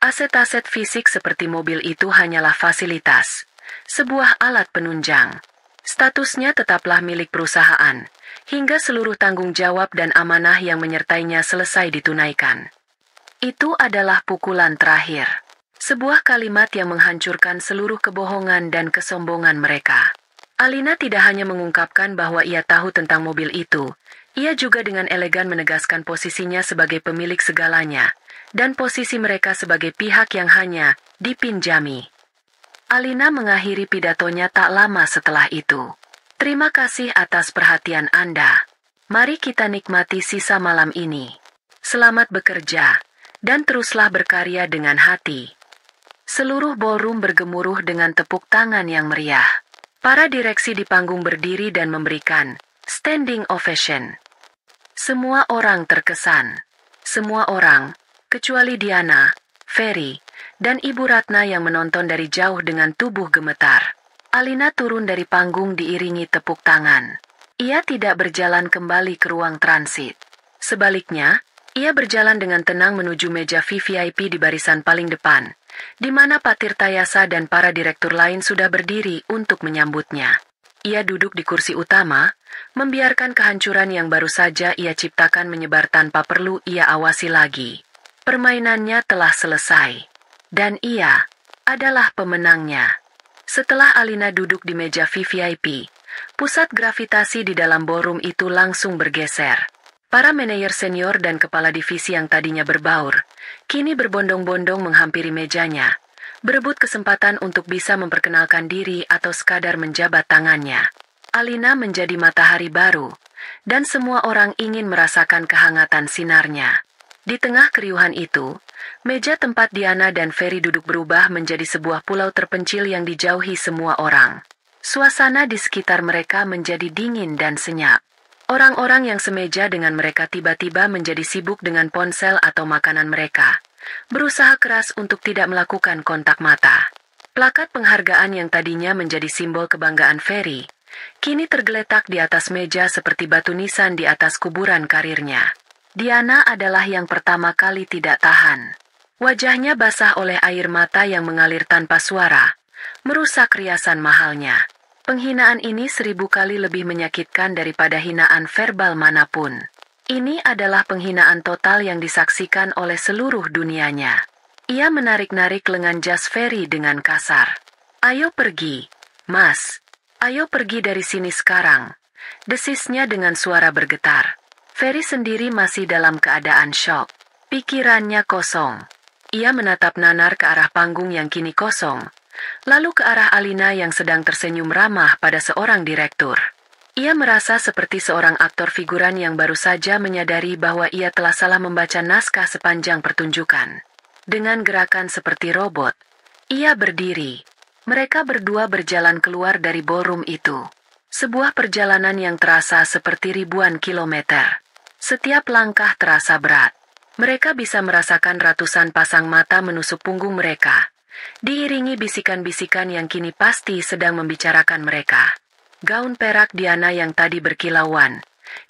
Speaker 1: Aset-aset fisik seperti mobil itu hanyalah fasilitas, sebuah alat penunjang. Statusnya tetaplah milik perusahaan, hingga seluruh tanggung jawab dan amanah yang menyertainya selesai ditunaikan. Itu adalah pukulan terakhir. Sebuah kalimat yang menghancurkan seluruh kebohongan dan kesombongan mereka. Alina tidak hanya mengungkapkan bahwa ia tahu tentang mobil itu, ia juga dengan elegan menegaskan posisinya sebagai pemilik segalanya, dan posisi mereka sebagai pihak yang hanya dipinjami. Alina mengakhiri pidatonya tak lama setelah itu. Terima kasih atas perhatian Anda. Mari kita nikmati sisa malam ini. Selamat bekerja, dan teruslah berkarya dengan hati. Seluruh ballroom bergemuruh dengan tepuk tangan yang meriah. Para direksi di panggung berdiri dan memberikan standing ovation. Semua orang terkesan. Semua orang, kecuali Diana, Ferry, dan Ibu Ratna yang menonton dari jauh dengan tubuh gemetar. Alina turun dari panggung diiringi tepuk tangan. Ia tidak berjalan kembali ke ruang transit. Sebaliknya, ia berjalan dengan tenang menuju meja VVIP di barisan paling depan, di mana Pak Tirtayasa dan para direktur lain sudah berdiri untuk menyambutnya. Ia duduk di kursi utama, membiarkan kehancuran yang baru saja ia ciptakan menyebar tanpa perlu ia awasi lagi. Permainannya telah selesai. Dan ia adalah pemenangnya. Setelah Alina duduk di meja VVIP, pusat gravitasi di dalam ballroom itu langsung bergeser. Para manajer senior dan kepala divisi yang tadinya berbaur, kini berbondong-bondong menghampiri mejanya, berebut kesempatan untuk bisa memperkenalkan diri atau sekadar menjabat tangannya. Alina menjadi matahari baru, dan semua orang ingin merasakan kehangatan sinarnya. Di tengah keriuhan itu, meja tempat Diana dan Ferry duduk berubah menjadi sebuah pulau terpencil yang dijauhi semua orang. Suasana di sekitar mereka menjadi dingin dan senyap. Orang-orang yang semeja dengan mereka tiba-tiba menjadi sibuk dengan ponsel atau makanan mereka, berusaha keras untuk tidak melakukan kontak mata. Plakat penghargaan yang tadinya menjadi simbol kebanggaan Ferry, kini tergeletak di atas meja seperti batu nisan di atas kuburan karirnya. Diana adalah yang pertama kali tidak tahan. Wajahnya basah oleh air mata yang mengalir tanpa suara, merusak riasan mahalnya. Penghinaan ini 1000 kali lebih menyakitkan daripada hinaan verbal manapun. Ini adalah penghinaan total yang disaksikan oleh seluruh dunianya. Ia menarik-narik lengan jas Ferry dengan kasar. "Ayo pergi, Mas. Ayo pergi dari sini sekarang," desisnya dengan suara bergetar. Ferry sendiri masih dalam keadaan syok. Pikirannya kosong. Ia menatap nanar ke arah panggung yang kini kosong, lalu ke arah Alina yang sedang tersenyum ramah pada seorang direktur. Ia merasa seperti seorang aktor figuran yang baru saja menyadari bahwa ia telah salah membaca naskah sepanjang pertunjukan. Dengan gerakan seperti robot, ia berdiri. Mereka berdua berjalan keluar dari ballroom itu. Sebuah perjalanan yang terasa seperti ribuan kilometer. Setiap langkah terasa berat. Mereka bisa merasakan ratusan pasang mata menusuk punggung mereka, diiringi bisikan-bisikan yang kini pasti sedang membicarakan mereka. Gaun perak Diana yang tadi berkilauan,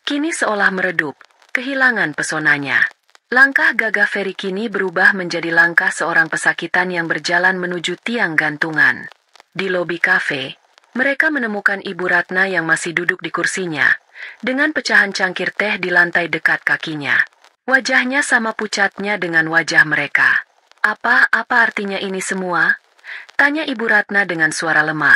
Speaker 1: kini seolah meredup, kehilangan pesonanya. Langkah gagah Ferry kini berubah menjadi langkah seorang pesakitan yang berjalan menuju tiang gantungan. Di lobi kafe, mereka menemukan Ibu Ratna yang masih duduk di kursinya, dengan pecahan cangkir teh di lantai dekat kakinya. Wajahnya sama pucatnya dengan wajah mereka. Apa artinya ini semua?" tanya Ibu Ratna dengan suara lemah,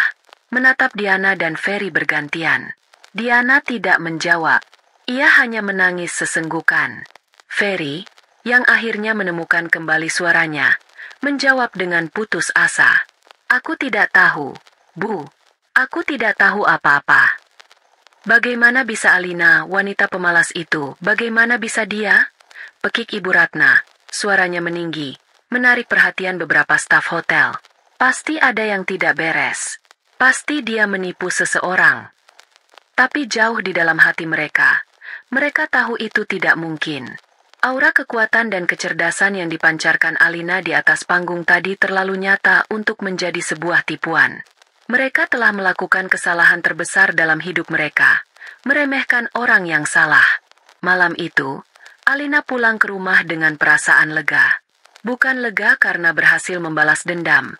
Speaker 1: menatap Diana dan Ferry bergantian. Diana tidak menjawab. Ia hanya menangis sesenggukan. Ferry, yang akhirnya menemukan kembali suaranya, menjawab dengan putus asa. "Aku tidak tahu, Bu. Aku tidak tahu apa-apa." Bagaimana bisa Alina, wanita pemalas itu, bagaimana bisa dia? Pekik Ibu Ratna, suaranya meninggi, menarik perhatian beberapa staf hotel. Pasti ada yang tidak beres. Pasti dia menipu seseorang. Tapi jauh di dalam hati mereka tahu itu tidak mungkin. Aura kekuatan dan kecerdasan yang dipancarkan Alina di atas panggung tadi terlalu nyata untuk menjadi sebuah tipuan. Mereka telah melakukan kesalahan terbesar dalam hidup mereka, meremehkan orang yang salah. Malam itu, Alina pulang ke rumah dengan perasaan lega. Bukan lega karena berhasil membalas dendam,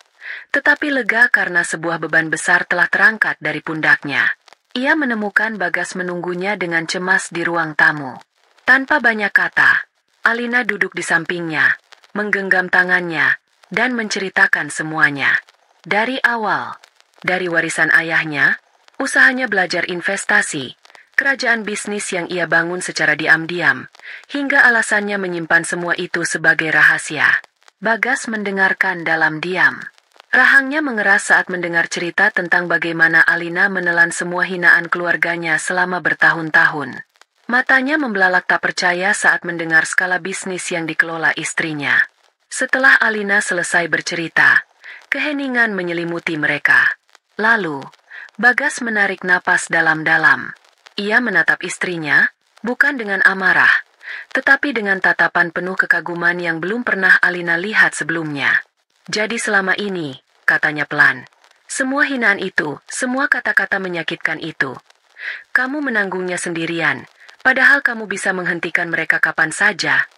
Speaker 1: tetapi lega karena sebuah beban besar telah terangkat dari pundaknya. Ia menemukan Bagas menunggunya dengan cemas di ruang tamu. Tanpa banyak kata, Alina duduk di sampingnya, menggenggam tangannya, dan menceritakan semuanya. Dari awal, dari warisan ayahnya, usahanya belajar investasi, kerajaan bisnis yang ia bangun secara diam-diam, hingga alasannya menyimpan semua itu sebagai rahasia. Bagas mendengarkan dalam diam. Rahangnya mengeras saat mendengar cerita tentang bagaimana Alina menelan semua hinaan keluarganya selama bertahun-tahun. Matanya membelalak tak percaya saat mendengar skala bisnis yang dikelola istrinya. Setelah Alina selesai bercerita, keheningan menyelimuti mereka. Lalu, Bagas menarik napas dalam-dalam. Ia menatap istrinya, bukan dengan amarah, tetapi dengan tatapan penuh kekaguman yang belum pernah Alina lihat sebelumnya. Jadi selama ini, katanya pelan, semua hinaan itu, semua kata-kata menyakitkan itu, kamu menanggungnya sendirian, padahal kamu bisa menghentikan mereka kapan saja.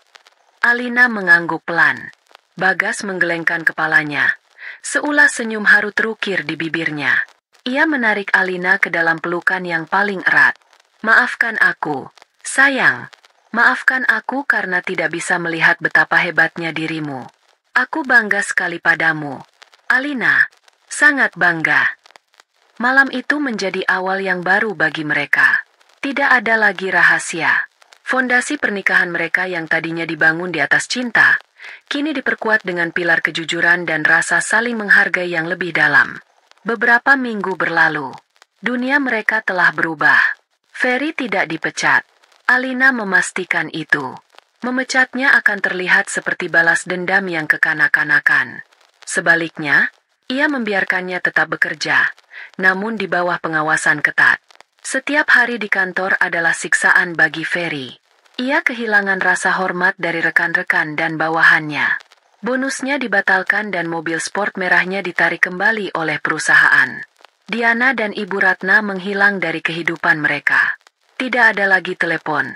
Speaker 1: Alina mengangguk pelan. Bagas menggelengkan kepalanya. Seulas senyum haru terukir di bibirnya. Ia menarik Alina ke dalam pelukan yang paling erat. Maafkan aku, sayang. Maafkan aku karena tidak bisa melihat betapa hebatnya dirimu. Aku bangga sekali padamu. Alina, sangat bangga. Malam itu menjadi awal yang baru bagi mereka. Tidak ada lagi rahasia. Fondasi pernikahan mereka yang tadinya dibangun di atas cinta, kini diperkuat dengan pilar kejujuran dan rasa saling menghargai yang lebih dalam. Beberapa minggu berlalu. Dunia mereka telah berubah. Ferry tidak dipecat. Alina memastikan itu. Memecatnya akan terlihat seperti balas dendam yang kekanak-kanakan. Sebaliknya, ia membiarkannya tetap bekerja, namun di bawah pengawasan ketat. Setiap hari di kantor adalah siksaan bagi Ferry. Ia kehilangan rasa hormat dari rekan-rekan dan bawahannya. Bonusnya dibatalkan dan mobil sport merahnya ditarik kembali oleh perusahaan. Diana dan Ibu Ratna menghilang dari kehidupan mereka. Tidak ada lagi telepon.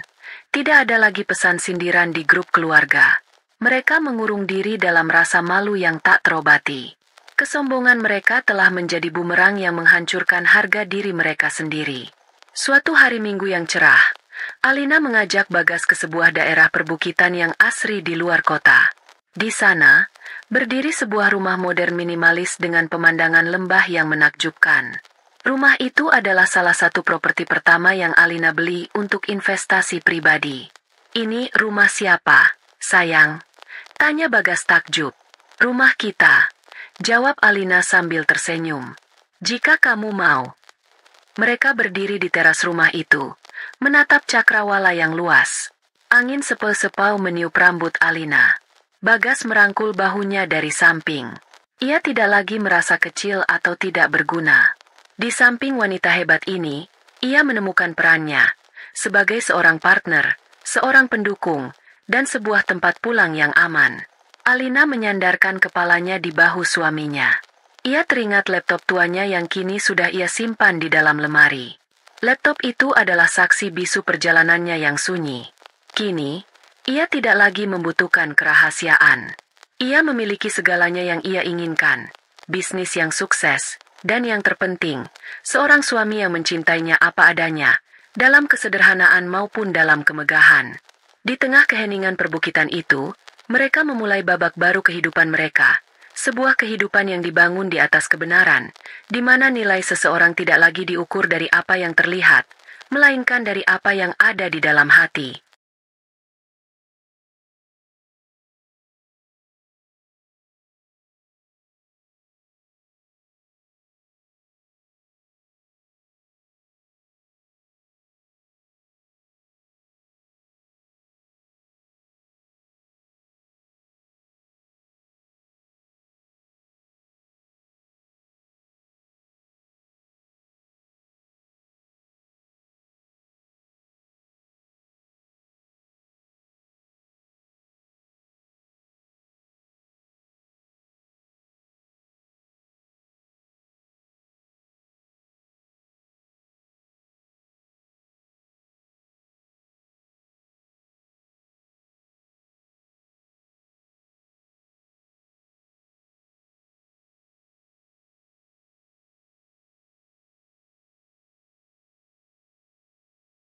Speaker 1: Tidak ada lagi pesan sindiran di grup keluarga. Mereka mengurung diri dalam rasa malu yang tak terobati. Kesombongan mereka telah menjadi bumerang yang menghancurkan harga diri mereka sendiri. Suatu hari Minggu yang cerah, Alina mengajak Bagas ke sebuah daerah perbukitan yang asri di luar kota. Di sana, berdiri sebuah rumah modern minimalis dengan pemandangan lembah yang menakjubkan. Rumah itu adalah salah satu properti pertama yang Alina beli untuk investasi pribadi. Ini rumah siapa, sayang? Tanya Bagas takjub. Rumah kita, jawab Alina sambil tersenyum. Jika kamu mau. Mereka berdiri di teras rumah itu, menatap cakrawala yang luas. Angin sepel-sepau meniup rambut Alina. Bagas merangkul bahunya dari samping. Ia tidak lagi merasa kecil atau tidak berguna. Di samping wanita hebat ini, ia menemukan perannya sebagai seorang partner, seorang pendukung, dan sebuah tempat pulang yang aman. Alina menyandarkan kepalanya di bahu suaminya. Ia teringat laptop tuanya yang kini sudah ia simpan di dalam lemari. Laptop itu adalah saksi bisu perjalanannya yang sunyi. Kini, ia tidak lagi membutuhkan kerahasiaan. Ia memiliki segalanya yang ia inginkan, bisnis yang sukses, dan yang terpenting, seorang suami yang mencintainya apa adanya, dalam kesederhanaan maupun dalam kemegahan. Di tengah keheningan perbukitan itu, mereka memulai babak baru kehidupan mereka, sebuah kehidupan yang dibangun di atas kebenaran, di mana nilai seseorang tidak lagi diukur dari apa yang terlihat, melainkan dari apa yang ada di dalam hati.